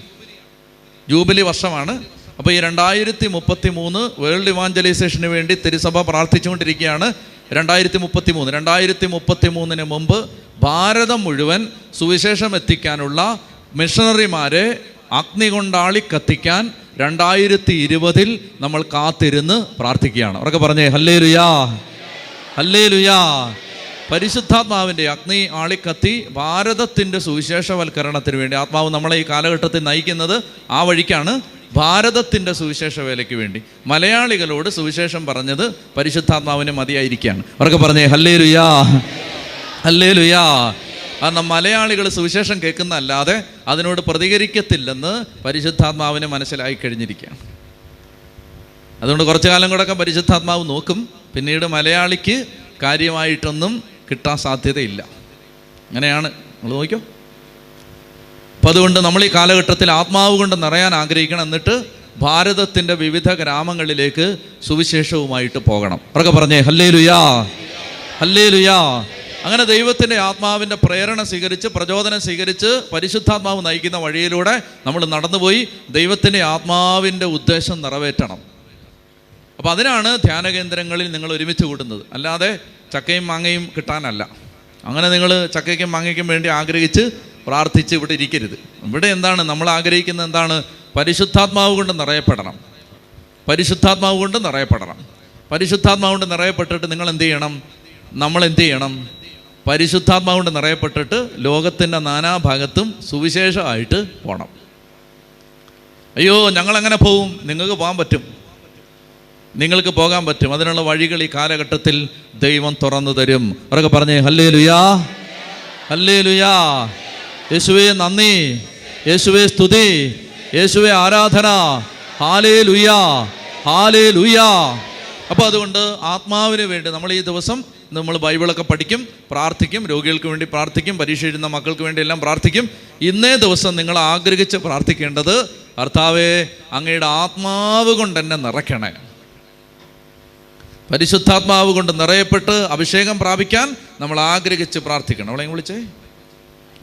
ജൂബിലി വർഷമാണ്. അപ്പോൾ ഈ 2033 വേൾഡ് ഇവാഞ്ചലൈസേഷന് വേണ്ടി തിരുസഭ പ്രാർത്ഥിച്ചുകൊണ്ടിരിക്കുകയാണ്. 2033 മുമ്പ് ഭാരതം മുഴുവൻ സുവിശേഷം എത്തിക്കാനുള്ള മിഷണറിമാരെ അഗ്നി കൊണ്ടാളി കത്തിക്കാൻ 2020 നമ്മൾ കാത്തിരുന്ന് പ്രാർത്ഥിക്കുകയാണ്. അവരൊക്കെ പറഞ്ഞേ ഹല്ലേലൂയാ, ഹല്ലേലൂയാ. പരിശുദ്ധാത്മാവിൻ്റെ അഗ്നി ആളിക്കത്തി ഭാരതത്തിൻ്റെ സുവിശേഷവൽക്കരണത്തിന് വേണ്ടി ആത്മാവ് നമ്മളെ ഈ കാലഘട്ടത്തിൽ നയിക്കുന്നത് ആ വഴിക്കാണ്. ഭാരതത്തിൻ്റെ സുവിശേഷ വേലയ്ക്ക് വേണ്ടി മലയാളികളോട് സുവിശേഷം പറഞ്ഞത് പരിശുദ്ധാത്മാവിന് മതിയായിരിക്കുകയാണ്. അവരൊക്കെ പറഞ്ഞേ ഹല്ലേലൂയാ, ഹല്ലേലൂയാ. കാരണം മലയാളികൾ സുവിശേഷം കേൾക്കുന്നതല്ലാതെ അതിനോട് പ്രതികരിക്കത്തില്ലെന്ന് പരിശുദ്ധാത്മാവിന് മനസ്സിലായി കഴിഞ്ഞിരിക്കുകയാണ്. അതുകൊണ്ട് കുറച്ചു കാലം കൂടെയൊക്കെ പരിശുദ്ധാത്മാവ് നോക്കും. പിന്നീട് മലയാളിക്ക് കാര്യമായിട്ടൊന്നും കിട്ടാൻ സാധ്യതയില്ല. അങ്ങനെയാണ്, നമ്മൾ നോക്കും. അപ്പം അതുകൊണ്ട് നമ്മൾ ഈ കാലഘട്ടത്തിൽ ആത്മാവ് കൊണ്ട് നിറയാൻ ആഗ്രഹിക്കണം. എന്നിട്ട് ഭാരതത്തിൻ്റെ വിവിധ ഗ്രാമങ്ങളിലേക്ക് സുവിശേഷവുമായിട്ട് പോകണം. അവരൊക്കെ പറഞ്ഞേ ഹല്ലേലൂയാ, ഹല്ലേലൂയാ. അങ്ങനെ ദൈവത്തിൻ്റെ ആത്മാവിൻ്റെ പ്രേരണ സ്വീകരിച്ച്, പ്രചോദനം സ്വീകരിച്ച്, പരിശുദ്ധാത്മാവ് നയിക്കുന്ന വഴിയിലൂടെ നമ്മൾ നടന്നുപോയി ദൈവത്തിൻ്റെ ആത്മാവിൻ്റെ ഉദ്ദേശം നിറവേറ്റണം. അപ്പോൾ അതിനാണ് ധ്യാന കേന്ദ്രങ്ങളിൽ നിങ്ങൾ ഒരുമിച്ച് കൂടുന്നത്, അല്ലാതെ ചക്കയും മാങ്ങയും കിട്ടാനല്ല. അങ്ങനെ നിങ്ങൾ ചക്കയ്ക്കും മാങ്ങയ്ക്കും വേണ്ടി ആഗ്രഹിച്ച് പ്രാർത്ഥിച്ച് ഇവിടെ ഇരിക്കരുത്. ഇവിടെ എന്താണ് നമ്മൾ ആഗ്രഹിക്കുന്നത്? എന്താണ്? പരിശുദ്ധാത്മാവ് കൊണ്ട് നിറയപ്പെടണം, പരിശുദ്ധാത്മാവ് കൊണ്ട് നിറയപ്പെടണം. പരിശുദ്ധാത്മാവ് കൊണ്ട് നിറയപ്പെട്ടിട്ട് നിങ്ങൾ എന്ത് ചെയ്യണം? നമ്മൾ എന്ത് ചെയ്യണം? പരിശുദ്ധാത്മാവ് കൊണ്ട് നിറയപ്പെട്ടിട്ട് ലോകത്തിൻ്റെ നാനാഭാഗത്തും സുവിശേഷമായിട്ട് പോകണം. അയ്യോ ഞങ്ങളെങ്ങനെ പോവും? നിങ്ങൾക്ക് പോകാൻ പറ്റും, നിങ്ങൾക്ക് പോകാൻ പറ്റും. അതിനുള്ള വഴികൾ ഈ കാലഘട്ടത്തിൽ ദൈവം തുറന്നു തരും. അവരൊക്കെ പറഞ്ഞേ ഹല്ലേലൂയാ, ഹല്ലേലൂയാ. യേശുവേ നന്ദി, യേശുവേ സ്തുതി, യേശുവേ ആരാധന. ഹല്ലേലൂയാ, ഹല്ലേലൂയാ. അപ്പോൾ അതുകൊണ്ട് ആത്മാവിന് വേണ്ടി നമ്മൾ ഈ ദിവസം നമ്മൾ ബൈബിളൊക്കെ പഠിക്കും, പ്രാർത്ഥിക്കും, രോഗികൾക്ക് വേണ്ടി പ്രാർത്ഥിക്കും, പരീക്ഷ എഴുതുന്ന മക്കൾക്ക് വേണ്ടി എല്ലാം പ്രാർത്ഥിക്കും. ഇന്നേ ദിവസം നിങ്ങൾ ആഗ്രഹിച്ച് പ്രാർത്ഥിക്കേണ്ടത്, കർത്താവേ അങ്ങയുടെ ആത്മാവ് കൊണ്ട് എന്നെ നിറയ്ക്കണേ. പരിശുദ്ധാത്മാവ് കൊണ്ട് നിറയപ്പെട്ട് അഭിഷേകം പ്രാപിക്കാൻ നമ്മൾ ആഗ്രഹിച്ച് പ്രാർത്ഥിക്കണം. അവളെ വിളിച്ചേ,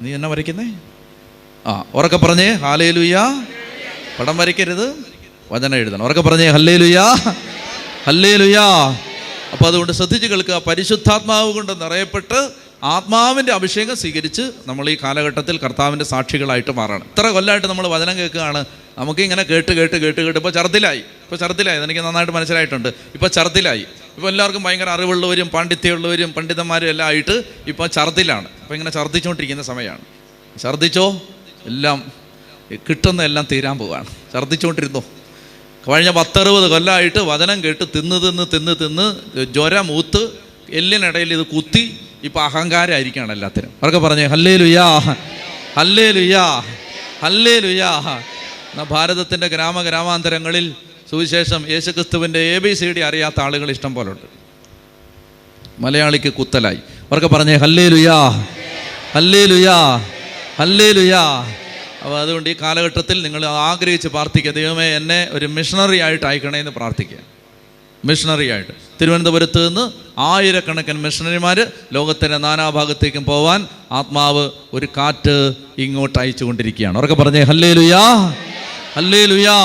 നീ എന്നെ വരയ്ക്കുന്നേ? ഉറക്കെ പറഞ്ഞേ ഹല്ലേലൂയാ. പടം വരയ്ക്കരുത്, വചനം എഴുതണം. ഉറക്കെ പറഞ്ഞേ ഹല്ലേലൂയാ, ഹല്ലേലൂയാ. അപ്പോൾ അതുകൊണ്ട് ശ്രദ്ധിച്ച് കേൾക്കുക. പരിശുദ്ധാത്മാവ് കൊണ്ട് നിറയപ്പെട്ട് ആത്മാവിൻ്റെ അഭിഷേകം സ്വീകരിച്ച് നമ്മൾ ഈ കാലഘട്ടത്തിൽ കർത്താവിൻ്റെ സാക്ഷികളായിട്ട് മാറണം. ഇത്ര കൊല്ലമായിട്ട് നമ്മൾ വചനം കേൾക്കുകയാണ്, നമുക്കിങ്ങനെ കേട്ട് ഇപ്പോൾ ഛർദ്ദിലായി. അതെനിക്ക് നന്നായിട്ട് മനസ്സിലായിട്ടുണ്ട്. ഇപ്പോൾ ഛർദ്ദിലായി. ഇപ്പോൾ എല്ലാവർക്കും ഭയങ്കര അറിവുള്ളവരും പാണ്ഡിത്യമുള്ളവരും പണ്ഡിതന്മാരും എല്ലാം ആയിട്ട് ഇപ്പോൾ ഛർദ്ദിലാണ്. അപ്പോൾ ഇങ്ങനെ ഛർദ്ദിച്ചുകൊണ്ടിരിക്കുന്ന സമയമാണ്. ഛർദ്ദിച്ചോ, എല്ലാം കിട്ടുന്ന എല്ലാം തീരാൻ പോവുകയാണ്. ഛർദ്ദിച്ചുകൊണ്ടിരുന്നോ? കഴിഞ്ഞ 10-60 കൊല്ലമായിട്ട് വചനം കേട്ട് തിന്ന് ജ്വരമൂത്ത് എല്ലിനിടയിൽ ഇത് കുത്തി ഇപ്പോൾ അഹങ്കാരമായിരിക്കുകയാണ് എല്ലാത്തിനും. അവർക്ക് പറഞ്ഞേ ഹല്ലേലൂയാ, ഹല്ലേലൂയാ, ഹല്ലേലൂയാ. ഭാരതത്തിൻ്റെ ഗ്രാമാന്തരങ്ങളിൽ സുവിശേഷം യേശുക്രിസ്തുവിൻ്റെ ABCD അറിയാത്ത ആളുകൾ ഇഷ്ടം പോലെ ഉണ്ട്. മലയാളിക്ക് കുത്തലായി. അവർക്ക് പറഞ്ഞേ ഹല്ലേലൂയാ, ഹല്ലേലൂയാ, ഹല്ലേലൂയാ. അപ്പോൾ അതുകൊണ്ട് ഈ കാലഘട്ടത്തിൽ നിങ്ങൾ ആഗ്രഹിച്ച് പ്രാർത്ഥിക്കുക, ദൈവമേ എന്നെ ഒരു മിഷണറി ആയിട്ട് അയക്കണേ എന്ന് പ്രാർത്ഥിക്കുക. മിഷണറി ആയിട്ട് തിരുവനന്തപുരത്ത് നിന്ന് 1000കണക്കിന് മിഷണറിമാർ ലോകത്തിൻ്റെ നാനാഭാഗത്തേക്കും പോവാൻ ആത്മാവ് ഒരു കാറ്റ് ഇങ്ങോട്ട് അയച്ചു കൊണ്ടിരിക്കുകയാണ്. അവരൊക്കെ പറഞ്ഞേ ഹല്ലേലൂയാ, ഹല്ലേലൂയാ.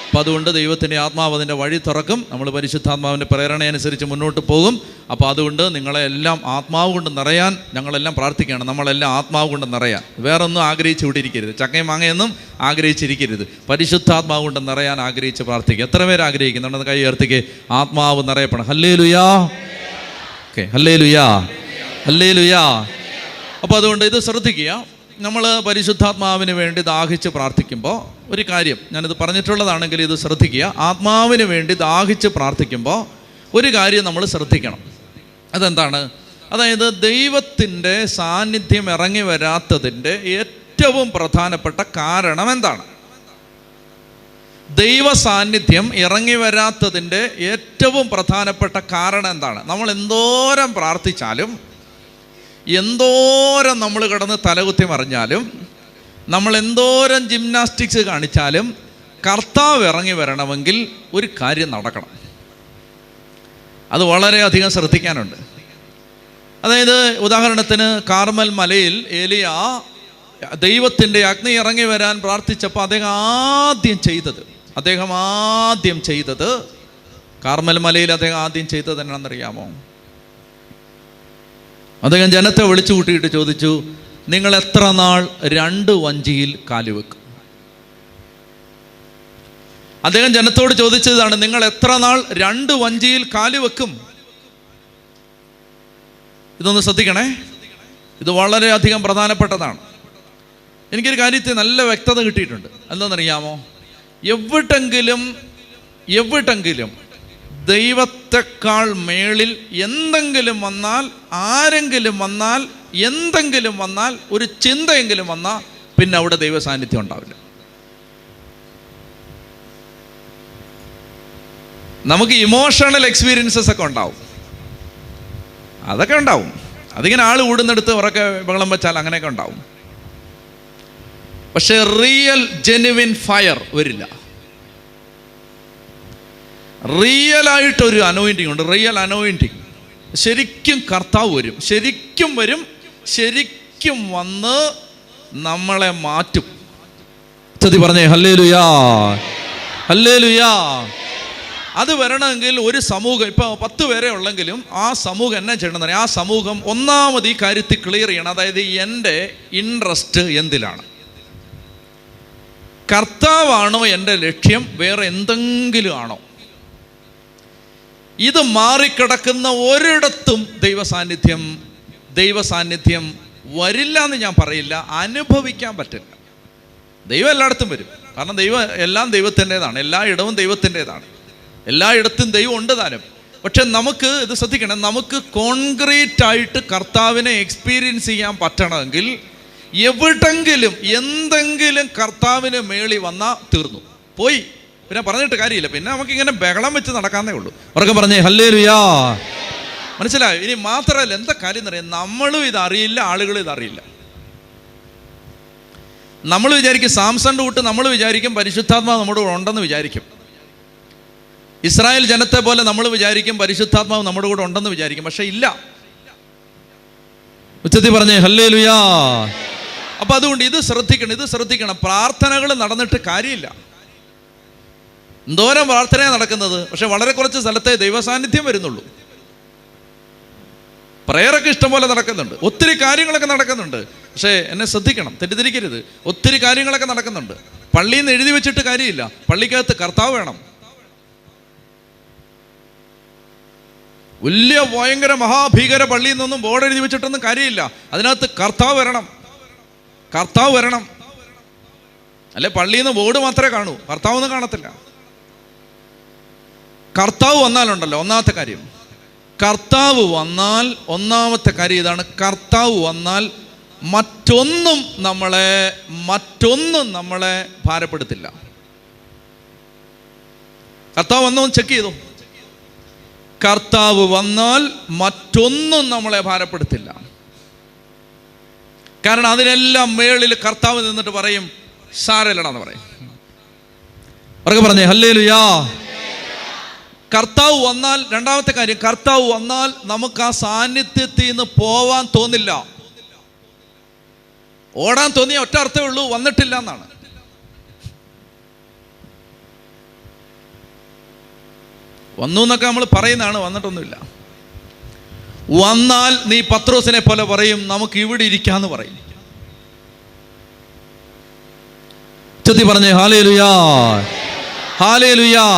അപ്പോൾ അതുകൊണ്ട് ദൈവത്തിൻ്റെ ആത്മാവ് അതിൻ്റെ വഴി തുറക്കും. നമ്മൾ പരിശുദ്ധാത്മാവിൻ്റെ പ്രേരണയനുസരിച്ച് മുന്നോട്ട് പോകും. അപ്പോൾ അതുകൊണ്ട് നിങ്ങളെ എല്ലാം ആത്മാവ് കൊണ്ട് നിറയാൻ ഞങ്ങളെല്ലാം പ്രാർത്ഥിക്കുകയാണ്. നമ്മളെല്ലാം ആത്മാവ് കൊണ്ട് നിറയാൻ, വേറൊന്നും ആഗ്രഹിച്ചു വിട്ടിരിക്കരുത്, ചക്കയും മാങ്ങയൊന്നും ആഗ്രഹിച്ചിരിക്കരുത്. പരിശുദ്ധാത്മാവ് കൊണ്ട് നിറയാൻ ആഗ്രഹിച്ച് പ്രാർത്ഥിക്കുക. എത്ര പേര് ആഗ്രഹിക്കുന്നുണ്ടെന്ന് കൈ ഉയർത്തിക്ക്. ആത്മാവ് നിറയപ്പെടണം. ഹല്ലേലൂയാ, ഓക്കെ, ഹല്ലേലൂയാ, ഹല്ലേലൂയാ. അപ്പോൾ അതുകൊണ്ട് ഇത് ശ്രദ്ധിക്കുക. നമ്മൾ പരിശുദ്ധാത്മാവിന് വേണ്ടി ദാഹിച്ച് പ്രാർത്ഥിക്കുമ്പോൾ ഒരു കാര്യം, ഞാനിത് പറഞ്ഞിട്ടുള്ളതാണെങ്കിൽ ഇത് ശ്രദ്ധിക്കുക. ആത്മാവിന് വേണ്ടി ദാഹിച്ച് പ്രാർത്ഥിക്കുമ്പോൾ ഒരു കാര്യം നമ്മൾ ശ്രദ്ധിക്കണം. അതെന്താണ്? അതായത് ദൈവത്തിൻ്റെ സാന്നിധ്യം ഇറങ്ങി വരാത്തതിൻ്റെ ഏറ്റവും പ്രധാനപ്പെട്ട കാരണം എന്താണ്? ദൈവ സാന്നിധ്യം ഇറങ്ങി വരാത്തതിൻ്റെ ഏറ്റവും പ്രധാനപ്പെട്ട കാരണം എന്താണ്? നമ്മൾ എന്തോരം പ്രാർത്ഥിച്ചാലും, എന്തോരം നമ്മൾ കിടന്ന് തലകുത്തി മറിഞ്ഞാലും, നമ്മൾ എന്തോരം ജിംനാസ്റ്റിക്സ് കാണിച്ചാലും കർത്താവ് ഇറങ്ങി വരണമെങ്കിൽ ഒരു കാര്യം നടക്കണം. അത് വളരെയധികം ശ്രദ്ധിക്കാനുണ്ട്. അതായത് ഉദാഹരണത്തിന് കാർമൽ മലയിൽ ഏലിയ ദൈവത്തിൻ്റെ അഗ്നി ഇറങ്ങി വരാൻ പ്രാർത്ഥിച്ചപ്പോൾ അദ്ദേഹം ആദ്യം ചെയ്തത് കാർമൽ മലയിൽ അദ്ദേഹം ആദ്യം ചെയ്തത് എന്നാണെന്നറിയാമോ? അദ്ദേഹം ജനത്തെ വിളിച്ചു കൂട്ടിയിട്ട് ചോദിച്ചു, നിങ്ങൾ എത്ര നാൾ 2 വഞ്ചിയിൽ കാലുവെക്കും? അദ്ദേഹം ജനത്തോട് ചോദിച്ചതാണ്, നിങ്ങൾ എത്ര നാൾ 2 വഞ്ചിയിൽ കാലുവെക്കും? ഇതൊന്ന് ശ്രദ്ധിക്കണേ, ഇത് വളരെയധികം പ്രധാനപ്പെട്ടതാണ്. എനിക്കൊരു കാര്യത്തിൽ നല്ല വ്യക്തത കിട്ടിയിട്ടുണ്ട്. എന്താണെന്നറിയാമോ? എവിടെങ്കിലും ദൈവത്തെക്കാൾ മേളിൽ എന്തെങ്കിലും വന്നാൽ, ആരെങ്കിലും വന്നാൽ, എന്തെങ്കിലും വന്നാൽ, ഒരു ചിന്തയെങ്കിലും വന്നാൽ പിന്നെ അവിടെ ദൈവ സാന്നിധ്യം ഉണ്ടാവില്ല. നമുക്ക് ഇമോഷണൽ എക്സ്പീരിയൻസസ് ഒക്കെ ഉണ്ടാവും, അതൊക്കെ ഉണ്ടാവും. അതിങ്ങനെ ആൾ കൂടുന്നെടുത്ത് ഉറക്കെ ബഹളം വെച്ചാൽ അങ്ങനെയൊക്കെ ഉണ്ടാവും. പക്ഷെ റിയൽ ജെനുവിൻ ഫയർ വരില്ല. റിയലായിട്ടൊരു അനോയിൻറ്റിങ് ഉണ്ട്, റിയൽ അനോയിൻറ്റിങ്. ശരിക്കും കർത്താവ് വരും, ശരിക്കും വന്ന് നമ്മളെ മാറ്റും. ചതി പറഞ്ഞേ ഹല്ലേലൂയാ, ഹല്ലേലൂയാ. അത് വരണമെങ്കിൽ ഒരു സമൂഹം, ഇപ്പോൾ 10 പേരെ ഉള്ളെങ്കിലും ആ സമൂഹം എന്നാ ചെയ്യണമെന്ന് പറയാം. ആ സമൂഹം ഒന്നാമത് ഈ കാര്യത്തിൽ ക്ലിയർ ചെയ്യണം. അതായത് എൻ്റെ ഇൻട്രസ്റ്റ് എന്തിലാണ്? കർത്താവാണോ എൻ്റെ ലക്ഷ്യം, വേറെ എന്തെങ്കിലും ആണോ? ഇത് മാറിക്കിടക്കുന്ന ഒരിടത്തും ദൈവ സാന്നിധ്യം വരില്ല എന്ന് ഞാൻ പറയില്ല, അനുഭവിക്കാൻ പറ്റില്ല. ദൈവം എല്ലായിടത്തും വരും, കാരണം എല്ലാം ദൈവത്തിൻ്റെതാണ്, എല്ലായിടവും ദൈവത്തിൻ്റെതാണ്, എല്ലായിടത്തും ദൈവം ഉണ്ട് താനും. പക്ഷെ നമുക്ക് ഇത് ശ്രദ്ധിക്കണം, നമുക്ക് കോൺക്രീറ്റ് ആയിട്ട് കർത്താവിനെ എക്സ്പീരിയൻസ് ചെയ്യാൻ പറ്റണമെങ്കിൽ എവിടെങ്കിലും എന്തെങ്കിലും കർത്താവിന് മേളി വന്നാൽ തീർന്നു പോയി, പിന്നെ പറഞ്ഞിട്ട് കാര്യമില്ല. പിന്നെ നമുക്കിങ്ങനെ ബഹളം വെച്ച് നടക്കാന്നേ ഉള്ളൂ. അവർക്ക് പറഞ്ഞേ ഹല്ലേലൂയാ. മനസ്സിലായോ? ഇനി മാത്രമല്ല, എന്താ കാര്യം എന്നറിയാം, നമ്മളും ഇതറിയില്ല, ആളുകളും ഇതറിയില്ല. നമ്മൾ വിചാരിക്കും സാംസന്റെ കൂട്ട്, നമ്മൾ വിചാരിക്കും പരിശുദ്ധാത്മാവ് നമ്മുടെ കൂടെ ഉണ്ടെന്ന് വിചാരിക്കും. ഇസ്രായേൽ ജനത്തെ പോലെ നമ്മൾ വിചാരിക്കും പരിശുദ്ധാത്മാവ് നമ്മുടെ കൂടെ ഉണ്ടെന്ന് വിചാരിക്കും, പക്ഷെ ഇല്ല. ഉച്ചത്തിൽ പറഞ്ഞേ ഹല്ലേലൂയാ. അപ്പൊ അതുകൊണ്ട് ഇത് ശ്രദ്ധിക്കണം. പ്രാർത്ഥനകൾ നടന്നിട്ട് കാര്യമില്ല. എന്തോരം പ്രാർത്ഥനയാണ് നടക്കുന്നത്, പക്ഷെ വളരെ കുറച്ച് സ്ഥലത്തെ ദൈവസാന്നിധ്യം വരുന്നുള്ളൂ. പ്രയറൊക്കെ ഇഷ്ടം പോലെ നടക്കുന്നുണ്ട്, ഒത്തിരി കാര്യങ്ങളൊക്കെ നടക്കുന്നുണ്ട്. പക്ഷേ എന്നെ ശ്രദ്ധിക്കണം, തെറ്റിദ്ധരിക്കരുത്. ഒത്തിരി കാര്യങ്ങളൊക്കെ നടക്കുന്നുണ്ട്. പള്ളിയിൽ നിന്ന് എഴുതി വെച്ചിട്ട് കാര്യമില്ല, പള്ളിക്കകത്ത് കർത്താവ് വേണം. വലിയ ഭയങ്കര മഹാഭീകര പള്ളിയിൽ നിന്നൊന്നും ബോർഡ് എഴുതി വെച്ചിട്ടൊന്നും കാര്യമില്ല. അതിനകത്ത് കർത്താവ് വരണം. അല്ലെ പള്ളിയിൽ നിന്ന് ബോർഡ് മാത്രമേ കാണൂ, കർത്താവൊന്നും കാണത്തില്ല. കർത്താവ് വന്നാലുണ്ടല്ലോ, ഒന്നാമത്തെ കാര്യം ഇതാണ്. കർത്താവ് വന്നാൽ മറ്റൊന്നും നമ്മളെ ഭാരപ്പെടുത്തില്ല. കർത്താവ് വന്നോ ചെക്ക് ചെയ്തു. കർത്താവ് വന്നാൽ മറ്റൊന്നും നമ്മളെ ഭാരപ്പെടുത്തില്ല. കാരണം അതിനെല്ലാം മേളിൽ കർത്താവ് നിന്നിട്ട് പറയും സാരമില്ലടാന്ന് പറയും. അവർക്ക് പറഞ്ഞേ ഹല്ലേലൂയാ. കർത്താവ് വന്നാൽ, രണ്ടാമത്തെ കാര്യം, കർത്താവ് വന്നാൽ നമുക്ക് ആ സാന്നിധ്യത്തിൽ നിന്ന് പോവാൻ തോന്നില്ല. ഓടാൻ തോന്നിയ ഒറ്റ അർത്ഥമേ ഉള്ളൂ, വന്നിട്ടില്ല എന്നാണ്. വന്നു എന്നൊക്കെ നമ്മൾ പറയുന്നതാണ്, വന്നിട്ടൊന്നുമില്ല. വന്നാൽ നീ പത്രോസിനെ പോലെ പറയും നമുക്ക് ഇവിടെ ഇരിക്കാന്ന് പറയും. ചൊല്ലി പറഞ്ഞേ ഹല്ലേലൂയാ, ഹല്ലേലൂയാ.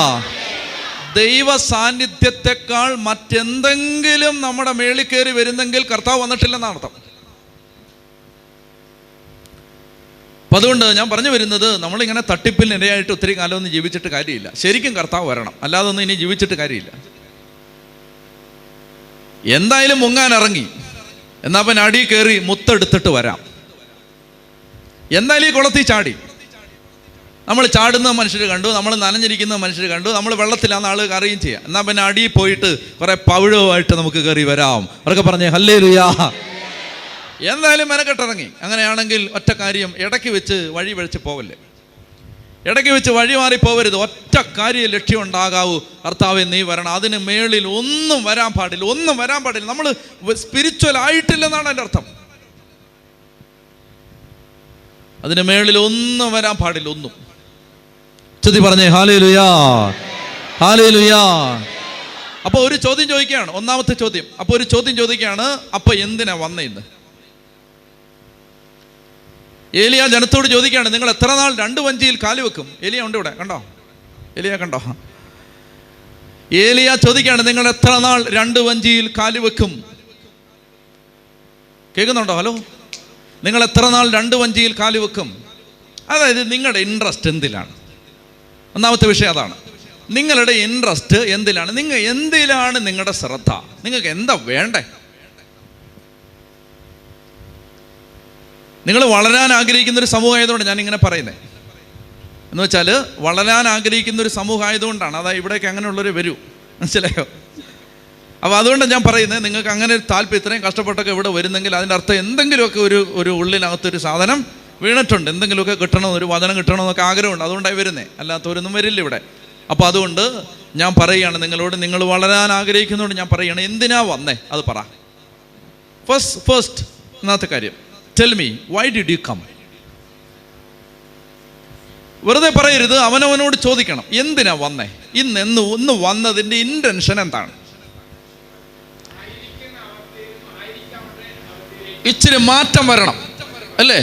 ദൈവ സാന്നിധ്യത്തെക്കാൾ മറ്റെന്തെങ്കിലും നമ്മുടെ മേളിൽ കയറി വരുന്നെങ്കിൽ കർത്താവ് വന്നിട്ടില്ലെന്നാണ് അർത്ഥം. അപ്പം അതുകൊണ്ട് ഞാൻ പറഞ്ഞു വരുന്നത്, നമ്മളിങ്ങനെ തട്ടിപ്പിൽ നിരയായിട്ട് ഒത്തിരി കാലമൊന്നും ജീവിച്ചിട്ട് കാര്യമില്ല. ശരിക്കും കർത്താവ് വരണം, അല്ലാതെ ഒന്നും ഇനി ജീവിച്ചിട്ട് കാര്യമില്ല. എന്തായാലും മുങ്ങാൻ ഇറങ്ങി, എന്നാ പിന്നെ അടി കയറി മുത്തെടുത്തിട്ട് വരാം. എന്തായാലും ഈ കുളത്തിൽ ചാടി, നമ്മൾ ചാടുന്ന മനുഷ്യർ കണ്ടു, നമ്മൾ നനഞ്ഞിരിക്കുന്ന മനുഷ്യർ കണ്ടു, നമ്മൾ വെള്ളത്തിലാന്ന് ആൾ അറിയുകയും ചെയ്യാം. എന്നാൽ പിന്നെ അടിയിൽ പോയിട്ട് കുറെ പവിഴമായിട്ട് നമുക്ക് കയറി വരാം. അവരൊക്കെ പറഞ്ഞേ ഹല്ലേലൂയാ. എന്തായാലും മെനക്കെട്ടിറങ്ങി. അങ്ങനെയാണെങ്കിൽ ഒറ്റ കാര്യം, ഇടയ്ക്ക് വെച്ച് വഴി വഴിച്ച് പോവല്ലേ, ഇടയ്ക്ക് വെച്ച് വഴി മാറി പോവരുത്. ഒറ്റ കാര്യം ലക്ഷ്യം ഉണ്ടാകാവൂ, കർത്താവേ നീ വരണം. അതിന് മേളിൽ ഒന്നും വരാൻ പാടില്ല. നമ്മൾ സ്പിരിച്വൽ ആയിട്ടില്ലെന്നാണ് എൻ്റെ അർത്ഥം. അതിന് മേളിൽ ഒന്നും വരാൻ പാടില്ല, ഒന്നും. ചൊല്ലി പറഞ്ഞേ ഹല്ലേലൂയാ, ഹല്ലേലൂയാ. അപ്പോൾ ഒരു ചോദ്യം ചോദിക്കുകയാണ്, ഒന്നാമത്തെ ചോദ്യം. അപ്പോൾ ഒരു ചോദ്യം ചോദിക്കുകയാണ്, അപ്പോൾ എന്തിനാ വന്നേ ഇന്ന്? ഏലിയ ജനത്തോട് ചോദിക്കുകയാണ്, നിങ്ങൾ എത്ര നാൾ 2 വഞ്ചിയിൽ കാല് വെക്കും? ഏലിയ ഉണ്ട് ഇവിടെ, കണ്ടോ? ഏലിയ കണ്ടോ? ഏലിയ ചോദിക്കുകയാണ്, നിങ്ങൾ എത്ര നാൾ 2 വഞ്ചിയിൽ കാല് വെക്കും? കേൾക്കുന്നുണ്ടോ? ഹലോ, നിങ്ങൾ എത്ര നാൾ 2 വഞ്ചിയിൽ കാല് വെക്കും? അതായത് നിങ്ങളുടെ ഇൻട്രസ്റ്റ് എന്തിലാണ്? ഒന്നാമത്തെ വിഷയം അതാണ്. നിങ്ങളുടെ ഇൻട്രസ്റ്റ് എന്തിലാണ്? എന്തിലാണ് നിങ്ങളുടെ ശ്രദ്ധ? നിങ്ങൾക്ക് എന്താ വേണ്ടേ? നിങ്ങൾ വളരാൻ ആഗ്രഹിക്കുന്നൊരു സമൂഹം ആയതുകൊണ്ട് ഞാൻ ഇങ്ങനെ പറയുന്നത്. എന്ന് വെച്ചാൽ വളരാൻ ആഗ്രഹിക്കുന്നൊരു സമൂഹം ആയതുകൊണ്ടാണ്. അതായത് ഇവിടേക്ക് അങ്ങനെയുള്ളവർ വരൂ, മനസ്സിലായോ? അപ്പോൾ അതുകൊണ്ട് ഞാൻ പറയുന്നത്, നിങ്ങൾക്ക് അങ്ങനെ ഒരു താല്പര്യം, ഇത്രയും കഷ്ടപ്പെട്ടൊക്കെ ഇവിടെ വരുന്നെങ്കിൽ അതിൻ്റെ അർത്ഥം എന്തെങ്കിലുമൊക്കെ ഒരു ഉള്ളിനകത്തൊരു സാധനം വീണിട്ടുണ്ട്, എന്തെങ്കിലുമൊക്കെ കിട്ടണമെന്ന്, ഒരു വചനം കിട്ടണമെന്നൊക്കെ ആഗ്രഹമുണ്ട്. അതുകൊണ്ടായി വരുന്നേ, അല്ലാത്തവരൊന്നും വരില്ല ഇവിടെ. അപ്പോൾ അതുകൊണ്ട് ഞാൻ പറയുകയാണ് നിങ്ങളോട്, നിങ്ങൾ വളരാൻ ആഗ്രഹിക്കുന്നതുകൊണ്ട് ഞാൻ പറയുകയാണ്, എന്തിനാ വന്നേ അത് പറ. ഫസ്റ്റ് ഒന്നാമത്തെ കാര്യം, tell me why did you come? വെറുതെ പറയരുത്, അവനവനോട് ചോദിക്കണം, എന്തിനാ വന്നേ? ഇന്ന് വന്നതിൻ്റെ ഇൻറ്റൻഷൻ എന്താണ്? ഇച്ചിരി മാറ്റം വരണം അല്ലേ?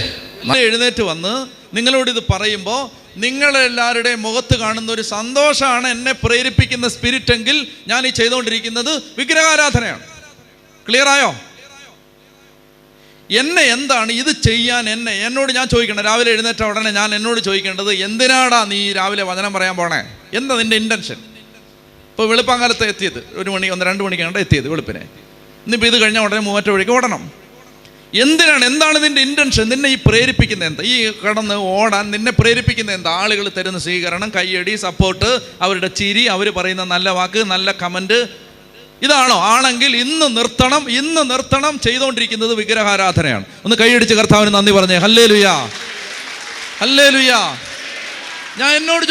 എഴുന്നേറ്റ് വന്ന് നിങ്ങളോട് ഇത് പറയുമ്പോൾ നിങ്ങളെല്ലാവരുടെയും മുഖത്ത് കാണുന്ന ഒരു സന്തോഷമാണ് എന്നെ പ്രേരിപ്പിക്കുന്ന സ്പിരിറ്റ് എങ്കിൽ ഞാൻ ഈ ചെയ്തുകൊണ്ടിരിക്കുന്നത് വിഗ്രഹാരാധനയാണ്. ക്ലിയർ ആയോ? എന്നെ എന്താണ് ഇത് ചെയ്യാൻ എന്നോട് ഞാൻ ചോദിക്കണം. രാവിലെ എഴുന്നേറ്റ ഉടനെ ഞാൻ എന്നോട് ചോദിക്കേണ്ടത്, എന്തിനാടാ നീ രാവിലെ വചനം പറയാൻ പോണേ? എന്താ നിൻ്റെ ഇൻറ്റൻഷൻ? ഇപ്പോൾ വെളുപ്പാങ്കാലത്ത് എത്തിയത് 1 മണി 2 മണിക്കാണ് എത്തിയത് വെളുപ്പിനെ. ഇന്നിപ്പോൾ ഇത് കഴിഞ്ഞാൽ ഉടനെ 3 വഴിക്ക് ഓടണം. എന്താണ് നിൻ്റെ ഇൻറ്റൻഷൻ? നിന്നെ ഈ പ്രേരിപ്പിക്കുന്നത് എന്താ? ഈ കടന്ന് ഓടാൻ നിന്നെ പ്രേരിപ്പിക്കുന്നത് എന്താ? ആളുകൾ തരുന്ന സ്വീകരണം, കയ്യടി, സപ്പോർട്ട്, അവരുടെ ചിരി, അവർ പറയുന്ന നല്ല വാക്ക്, നല്ല കമൻറ്റ്, ഇതാണോ? ആണെങ്കിൽ ഇന്ന് നിർത്തണം. ചെയ്തുകൊണ്ടിരിക്കുന്നത് വിഗ്രഹാരാധനയാണ്. ഒന്ന് കൈയടിച്ച് കർത്താവിന് നന്ദി പറഞ്ഞേ. ഹല്ലേലൂയാ, ഹല്ലേലൂയാ. ഞാൻ എന്നോട്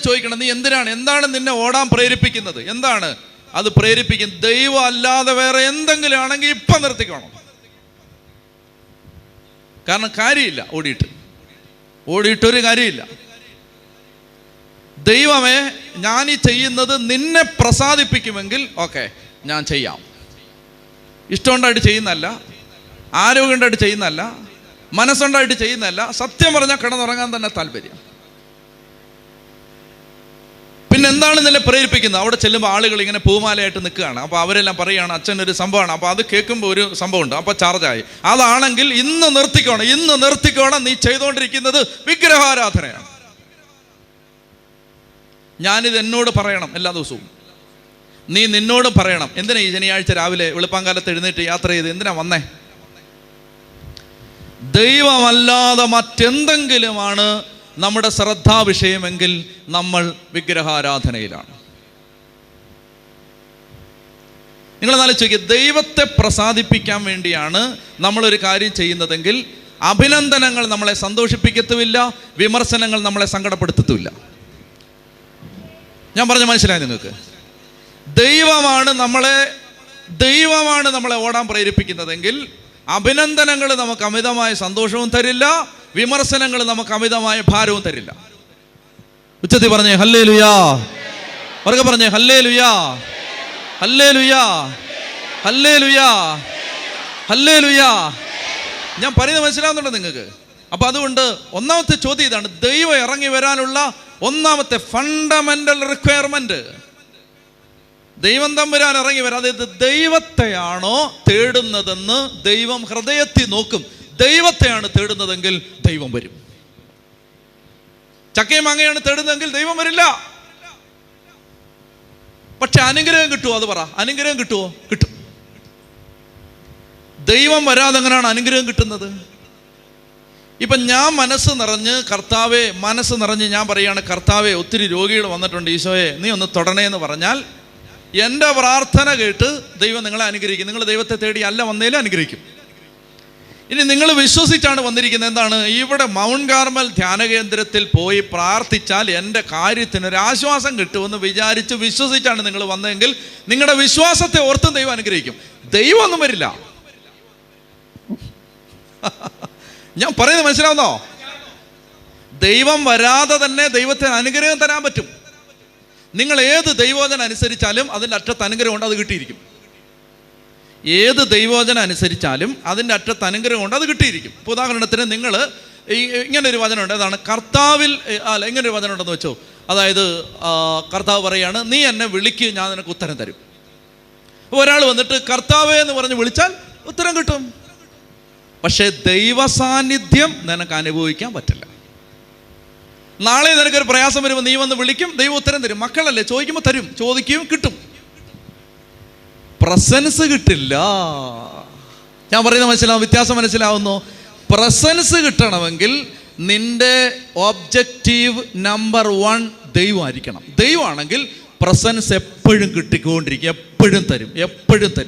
ചോദിക്കണം, നീ എന്താണ് നിന്നെ ഓടാൻ പ്രേരിപ്പിക്കുന്നത്? എന്താണ് അത് പ്രേരിപ്പിക്കുന്നത്? ദൈവം അല്ലാതെ വേറെ എന്തെങ്കിലും ആണെങ്കിൽ ഇപ്പം നിർത്തിക്കണം. കാരണം കാര്യമില്ല, ഓടിയിട്ടൊരു കാര്യമില്ല. ദൈവമേ, ഞാനീ ചെയ്യുന്നത് നിന്നെ പ്രസാദിപ്പിക്കുമെങ്കിൽ ഓക്കെ, ഞാൻ ചെയ്യാം. ഇഷ്ടമുണ്ടായിട്ട് ചെയ്യുന്നതല്ല, ആരോഗ്യമുണ്ടായിട്ട് ചെയ്യുന്നതല്ല, മനസ്സുണ്ടായിട്ട് ചെയ്യുന്നതല്ല. സത്യം പറഞ്ഞാൽ കിടന്നുറങ്ങാൻ തന്നെ താല്പര്യം. പിന്നെ എന്താണ് നിന്നെ പ്രേരിപ്പിക്കുന്നത്? അവിടെ ചെല്ലുമ്പോൾ ആളുകൾ ഇങ്ങനെ പൂമാലയായിട്ട് നിൽക്കുകയാണ്. അപ്പോൾ അവരെല്ലാം പറയുകയാണ് അച്ഛനൊരു സംഭവമാണ്. അപ്പോൾ അത് കേൾക്കുമ്പോൾ ഒരു സംഭവമുണ്ട്, അപ്പോൾ ചാർജായി. അതാണെങ്കിൽ ഇന്ന് നിർത്തിക്കോണം. നീ ചെയ്തുകൊണ്ടിരിക്കുന്നത് വിഗ്രഹാരാധനയാണ്. ഞാനിത് എന്നോട് പറയണം എല്ലാ ദിവസവും. നീ നിന്നോട് പറയണം. എന്തിനാ ഈ ശനിയാഴ്ച രാവിലെ വെളുപ്പാങ്കാലത്ത് എഴുന്നേറ്റ് യാത്ര ചെയ്ത് എന്തിനാ വന്നേ? ദൈവമല്ലാതെ മറ്റെന്തെങ്കിലുമാണ് നമ്മുടെ ശ്രദ്ധാ വിഷയമെങ്കിൽ നമ്മൾ വിഗ്രഹാരാധനയിലാണ്. നിങ്ങൾ ആലോചിക്കുക, ദൈവത്തെ പ്രസാദിപ്പിക്കാൻ വേണ്ടിയാണ് നമ്മളൊരു കാര്യം ചെയ്യുന്നതെങ്കിൽ അഭിനന്ദനങ്ങൾ നമ്മളെ സന്തോഷിപ്പിക്കത്തുമില്ല, വിമർശനങ്ങൾ നമ്മളെ സങ്കടപ്പെടുത്തത്തുമില്ല. ഞാൻ പറഞ്ഞ മനസ്സിലായി നിങ്ങൾക്ക്? ദൈവമാണ് നമ്മളെ ഓടാൻ പ്രേരിപ്പിക്കുന്നതെങ്കിൽ അഭിനന്ദനങ്ങൾ നമുക്ക് അമിതമായ സന്തോഷവും തരില്ല, വിമർശനങ്ങൾ നമുക്ക് അമിതമായ ഭാരവും തരില്ല. ഉച്ചത്തിൽ പറഞ്ഞേ ഹല്ലേലൂയാ, ഉറക്കെ പറഞ്ഞേ ഹല്ലേലൂയാ, ഹല്ലേലൂയാ, ഹല്ലേലൂയാ, ഹല്ലേലൂയാ. ഞാൻ പറയുന്നത് മനസ്സിലാവുന്നുണ്ടോ നിങ്ങൾക്ക്? അപ്പൊ അതുകൊണ്ട് ഒന്നാമത്തെ ചോദ്യം ഇതാണ്, ദൈവം ഇറങ്ങി വരാനുള്ള ഒന്നാമത്തെ ഫണ്ടമെന്റൽ റിക്വയർമെന്റ്. ദൈവം തമ്പുരാൻ ഇറങ്ങി വരാം. അതായത് ദൈവത്തെയാണോ തേടുന്നതെന്ന് ദൈവം ഹൃദയത്തിൽ നോക്കും. ദൈവത്തെയാണ് തേടുന്നതെങ്കിൽ ദൈവം വരും. ചക്കയും മാങ്ങയാണ് തേടുന്നതെങ്കിൽ ദൈവം വരില്ല. പക്ഷെ അനുഗ്രഹം കിട്ടുമോ? അത് പറ. അനുഗ്രഹം കിട്ടുമോ? കിട്ടും. ദൈവം വരാതെ എങ്ങനെയാണ് അനുഗ്രഹം കിട്ടുന്നത്? ഇപ്പം ഞാൻ മനസ്സ് നിറഞ്ഞ് ഞാൻ പറയുകയാണ്, കർത്താവെ ഒത്തിരി രോഗികൾ വന്നിട്ടുണ്ട്, ഈശോയെ നീ ഒന്ന് തൊടണേ എന്ന് പറഞ്ഞാൽ എൻ്റെ പ്രാർത്ഥന കേട്ട് ദൈവം നിങ്ങളെ അനുഗ്രഹിക്കും. നിങ്ങൾ ദൈവത്തെ തേടി അല്ല വന്നേലും അനുഗ്രഹിക്കും. ഇനി നിങ്ങൾ വിശ്വസിച്ചാണ് വന്നിരിക്കുന്നത്. എന്താണ്? ഇവിടെ മൗണ്ട് കാർമൽ ധ്യാന കേന്ദ്രത്തിൽ പോയി പ്രാർത്ഥിച്ചാൽ എൻ്റെ കാര്യത്തിനൊരാശ്വാസം കിട്ടുമെന്ന് വിശ്വസിച്ചാണ് നിങ്ങൾ വന്നതെങ്കിൽ നിങ്ങളുടെ വിശ്വാസത്തെ ഓർത്തും ദൈവം അനുഗ്രഹിക്കും. ദൈവം ഒന്നും വരില്ല. ഞാൻ പറയുന്നത് മനസ്സിലാവുന്നോ? ദൈവം വരാതെ തന്നെ ദൈവത്തിന് അനുഗ്രഹം തരാൻ പറ്റും. നിങ്ങൾ ഏത് ദൈവവചനം അനുസരിച്ചാലും അതിൻ്റെ അറ്റത്ത് അനുഗ്രഹം ഉണ്ട്, അത് കിട്ടിയിരിക്കും. ഏത് ദൈവവചനം അനുസരിച്ചാലും അതിൻ്റെ അറ്റത്ത് അനുഗ്രഹം ഉണ്ട്, അത് കിട്ടിയിരിക്കും. ഇപ്പോൾ ഉദാഹരണത്തിന് നിങ്ങൾ ഇങ്ങനൊരു വചനമുണ്ട്, അതാണ് കർത്താവിൽ ഇങ്ങനൊരു വചനം ഉണ്ടെന്ന് വെച്ചോ. അതായത് കർത്താവ് പറയാണ്, നീ എന്നെ വിളിക്ക്, ഞാൻ നിനക്ക് ഉത്തരം തരും. അപ്പോൾ ഒരാൾ വന്നിട്ട് കർത്താവേ എന്ന് പറഞ്ഞ് വിളിച്ചാൽ ഉത്തരം കിട്ടും. പക്ഷേ ദൈവ സാന്നിധ്യം നിനക്ക് അനുഭവിക്കാൻ പറ്റില്ല. നാളെ നിനക്കൊരു പ്രയാസം വരുമ്പോൾ നീ വന്ന് വിളിക്കും, ദൈവം ഉത്തരം തരും. മക്കളല്ലേ, ചോദിക്കുമ്പോൾ തരും, ചോദിക്കും കിട്ടും. പ്രസൻസ് കിട്ടില്ല. ഞാൻ പറയുന്നത് മനസ്സിലാവും? വ്യത്യാസം മനസ്സിലാവുന്നു? പ്രസൻസ് കിട്ടണമെങ്കിൽ നിന്റെ ഒബ്ജക്റ്റീവ് നമ്പർ 1 ദൈവമായിരിക്കണം. ദൈവമാണെങ്കിൽ പ്രസൻസ് എപ്പോഴും കിട്ടിക്കൊണ്ടിരിക്കും, എപ്പോഴും തരും.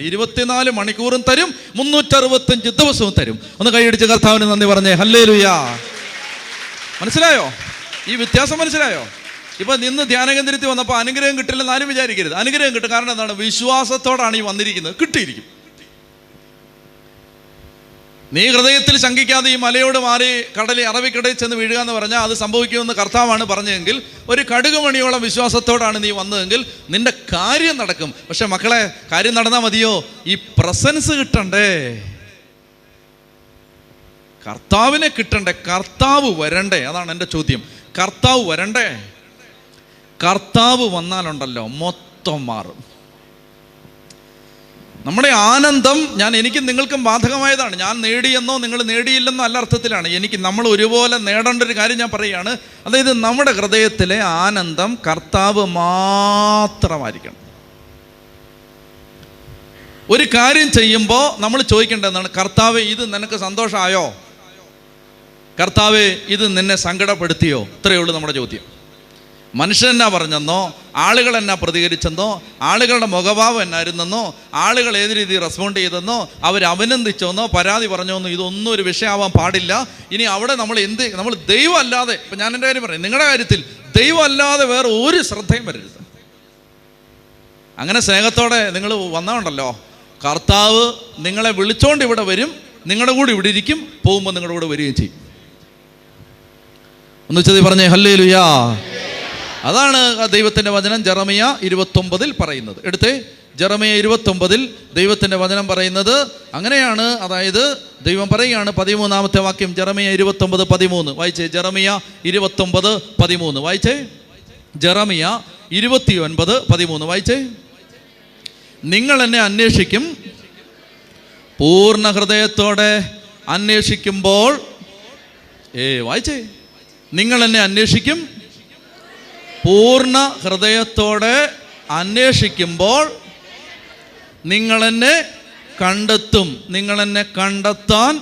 24 മണിക്കൂറും തരും, 365 ദിവസവും തരും. ഒന്ന് കൈയടിച്ച് കർത്താവിന് നന്ദി പറഞ്ഞേ ഹല്ലേലൂയാ. മനസ്സിലായോ? ഈ വ്യത്യാസം മനസ്സിലായോ? ഇപ്പൊ നിന്ന് ധ്യാനകേന്ദ്രത്തിൽ വന്നപ്പോൾ അനുഗ്രഹം കിട്ടില്ലെന്ന് ആരും വിചാരിക്കരുത്. അനുഗ്രഹം കിട്ടും. കാരണം എന്താണ്? വിശ്വാസത്തോടാണ് ഈ വന്നിരിക്കുന്നത്, കിട്ടിയിരിക്കും. നീ ഹൃദയത്തിൽ ശങ്കിക്കാതെ ഈ മലയോട് മാറി അറബിക്കടലിൽ ചെന്ന് വീഴുക എന്ന് പറഞ്ഞാൽ അത് സംഭവിക്കുമെന്ന് കർത്താവാണ് പറഞ്ഞതെങ്കിൽ, ഒരു കടുകുമണിയോളം വിശ്വാസത്തോടാണ് നീ വന്നതെങ്കിൽ നിന്റെ കാര്യം നടക്കും. പക്ഷെ മക്കളെ, കാര്യം നടന്നാൽ മതിയോ? ഈ പ്രസൻസ് കിട്ടണ്ടേ, കർത്താവിനെ കിട്ടണ്ടേ, കർത്താവ് വരണ്ടേ? അതാണ് എൻ്റെ ചോദ്യം. കർത്താവ് വരണ്ടേ? കർത്താവ് വന്നാലുണ്ടല്ലോ മൊത്തം മാറും. നമ്മുടെ ആനന്ദം എനിക്കും നിങ്ങൾക്കും ബാധകമായതാണ്. ഞാൻ നേടിയെന്നോ നിങ്ങൾ നേടിയില്ലെന്നോ അല്ല അർത്ഥത്തിലാണ്. നമ്മൾ ഒരുപോലെ നേടേണ്ട ഒരു കാര്യം ഞാൻ പറയുകയാണ്. അതായത് നമ്മുടെ ഹൃദയത്തിലെ ആനന്ദം കർത്താവ് മാത്രമായിരിക്കണം. ഒരു കാര്യം ചെയ്യുമ്പോൾ നമ്മൾ ചോദിക്കേണ്ടതാണ്, കർത്താവേ ഇത് നിനക്ക് സന്തോഷമായോ? കർത്താവേ ഇത് നിന്നെ സങ്കടപ്പെടുത്തിയോ? ഇത്രയേ ഉള്ളൂ നമ്മുടെ ചോദ്യം. മനുഷ്യൻ എന്നാ പറഞ്ഞെന്നോ, ആളുകൾ എന്നാ പ്രതികരിച്ചെന്നോ, ആളുകളുടെ മുഖഭാവം എന്നായിരുന്നെന്നോ, ആളുകൾ ഏത് രീതിയിൽ റെസ്പോണ്ട് ചെയ്തെന്നോ, അവർ അഭിനന്ദിച്ചോന്നോ പരാതി പറഞ്ഞോന്നോ, ഇതൊന്നും ഒരു വിഷയമാവാൻ പാടില്ല. ഇനി അവിടെ നമ്മൾ ദൈവം അല്ലാതെ, ഇപ്പം ഞാൻ എൻ്റെ കാര്യം പറയും, നിങ്ങളുടെ കാര്യത്തിൽ ദൈവം അല്ലാതെ വേറെ ഒരു ശ്രദ്ധയും വരരുത്. അങ്ങനെ സ്നേഹത്തോടെ നിങ്ങൾ വന്നതുണ്ടല്ലോ, കർത്താവ് നിങ്ങളെ വിളിച്ചോണ്ട് ഇവിടെ വരും, നിങ്ങളുടെ കൂടെ ഇവിടെ ഇരിക്കും, പോകുമ്പോൾ നിങ്ങളുടെ കൂടെ വരികയും ചെയ്യും. ഒന്ന് വെച്ചത് പറഞ്ഞേ ഹല്ലേലൂയാ. അതാണ് ദൈവത്തിൻ്റെ വചനം ജെറമിയ 29 പറയുന്നത്. എടുത്തേ, ജെറമിയ 29 ദൈവത്തിൻ്റെ വചനം പറയുന്നത് അങ്ങനെയാണ്. അതായത് ദൈവം പറയുകയാണ്, 13-ാമത്തെ വാക്യം, ജെറമിയ 29:13 വായിച്ചേ. ജെറമിയ 29:13 വായിച്ചേ. ജെറമിയ 29:13 വായിച്ചേ. നിങ്ങൾ എന്നെ അന്വേഷിക്കും, പൂർണ്ണ ഹൃദയത്തോടെ അന്വേഷിക്കുമ്പോൾ, വായിച്ചേ, നിങ്ങൾ എന്നെ അന്വേഷിക്കും, പൂർണ്ണ ഹൃദയത്തോടെ അന്വേഷിക്കുമ്പോൾ നിങ്ങളെന്നെ കണ്ടെത്തും. നിങ്ങളെന്നെ കണ്ടെത്താൻ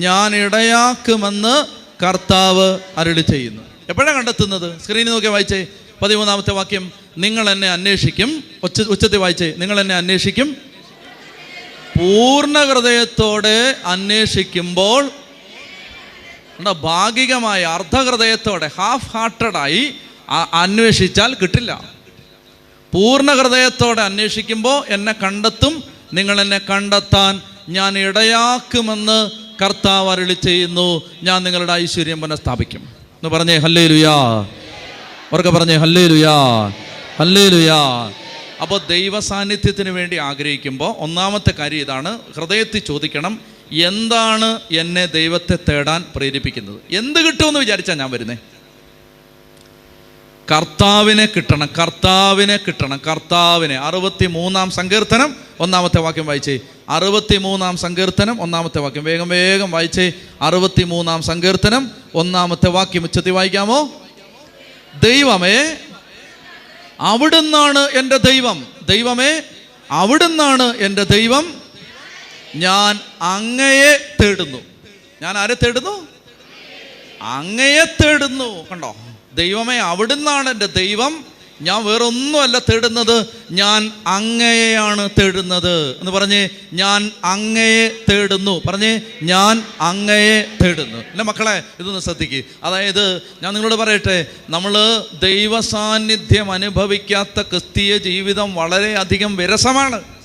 ഞാൻ ഇടയാക്കുമെന്ന് കർത്താവ് അരുളി ചെയ്യുന്നു. എപ്പോഴാണ് കണ്ടെത്തുന്നത്? സ്ക്രീനിൽ നോക്കിയാൽ വായിച്ചേ. 13-ാമത്തെ വാക്യം, നിങ്ങൾ എന്നെ അന്വേഷിക്കും. ഉച്ചത്തിൽ വായിച്ചേ. നിങ്ങൾ എന്നെ അന്വേഷിക്കും, പൂർണ്ണ ഹൃദയത്തോടെ അന്വേഷിക്കുമ്പോൾ. ഭാഗികമായ അർദ്ധഹൃദയത്തോടെ, ഹാഫ് ഹാർട്ടഡായി അന്വേഷിച്ചാൽ കിട്ടില്ല. പൂർണ്ണ ഹൃദയത്തോടെ അന്വേഷിക്കുമ്പോൾ എന്നെ കണ്ടെത്തും. നിങ്ങൾ എന്നെ കണ്ടെത്താൻ ഞാൻ ഇടയാക്കുമെന്ന് കർത്താവ് അരുളി ചെയ്യുന്നു. ഞാൻ നിങ്ങളുടെ ഐശ്വര്യം പുനഃസ്ഥാപിക്കും എന്ന് പറഞ്ഞേ ഹല്ലേലൂയാ. അവർക്ക് പറഞ്ഞേ ഹല്ലേലൂയാ, ഹല്ലേലൂയാ. അപ്പോൾ ദൈവ സാന്നിധ്യത്തിന് വേണ്ടി ആഗ്രഹിക്കുമ്പോൾ ഒന്നാമത്തെ കാര്യം ഇതാണ്, ഹൃദയത്തിൽ ചോദിക്കണം, എന്താണ് എന്നെ ദൈവത്തെ തേടാൻ പ്രേരിപ്പിക്കുന്നത്? എന്ത് കിട്ടുമെന്ന് വിചാരിച്ചാൽ ഞാൻ വരുന്നേ? കർത്താവിനെ കിട്ടണം, കർത്താവിനെ കിട്ടണം, കർത്താവിനെ. 63-ാം സങ്കീർത്തനം 1-ാമത്തെ വാക്യം വായിച്ചേ. 63-ാം സങ്കീർത്തനം 1-ാമത്തെ വാക്യം വേഗം വേഗം വായിച്ചേ. 63-ാം സങ്കീർത്തനം 1-ാമത്തെ വാക്യം ഉച്ചത്തിൽ വായിക്കാമോ? ദൈവമേ അവിടുന്നാണ് എൻ്റെ ദൈവം, ദൈവമേ അവിടുന്നാണ് എൻ്റെ ദൈവം, ഞാൻ അങ്ങയെ തേടുന്നു. ഞാൻ ആരെ തേടുന്നു? അങ്ങയെ തേടുന്നു. കണ്ടോ, ദൈവമേ അവിടുന്നാണ് എൻ്റെ ദൈവം, ഞാൻ വേറൊന്നുമല്ല തേടുന്നത്, ഞാൻ അങ്ങയെയാണ് തേടുന്നത് എന്ന് പറഞ്ഞേ. ഞാൻ അങ്ങയെ തേടുന്നു പറഞ്ഞേ. ഞാൻ അങ്ങയെ തേടുന്നു. എൻ്റെ മക്കളെ ഇതൊന്ന് ശ്രദ്ധിക്കുക. അതായത് ഞാൻ നിങ്ങളോട് പറയട്ടെ, നമ്മൾ ദൈവ സാന്നിധ്യം അനുഭവിക്കാത്ത ക്രിസ്തീയ ജീവിതം വളരെയധികം വിരസമാണ്.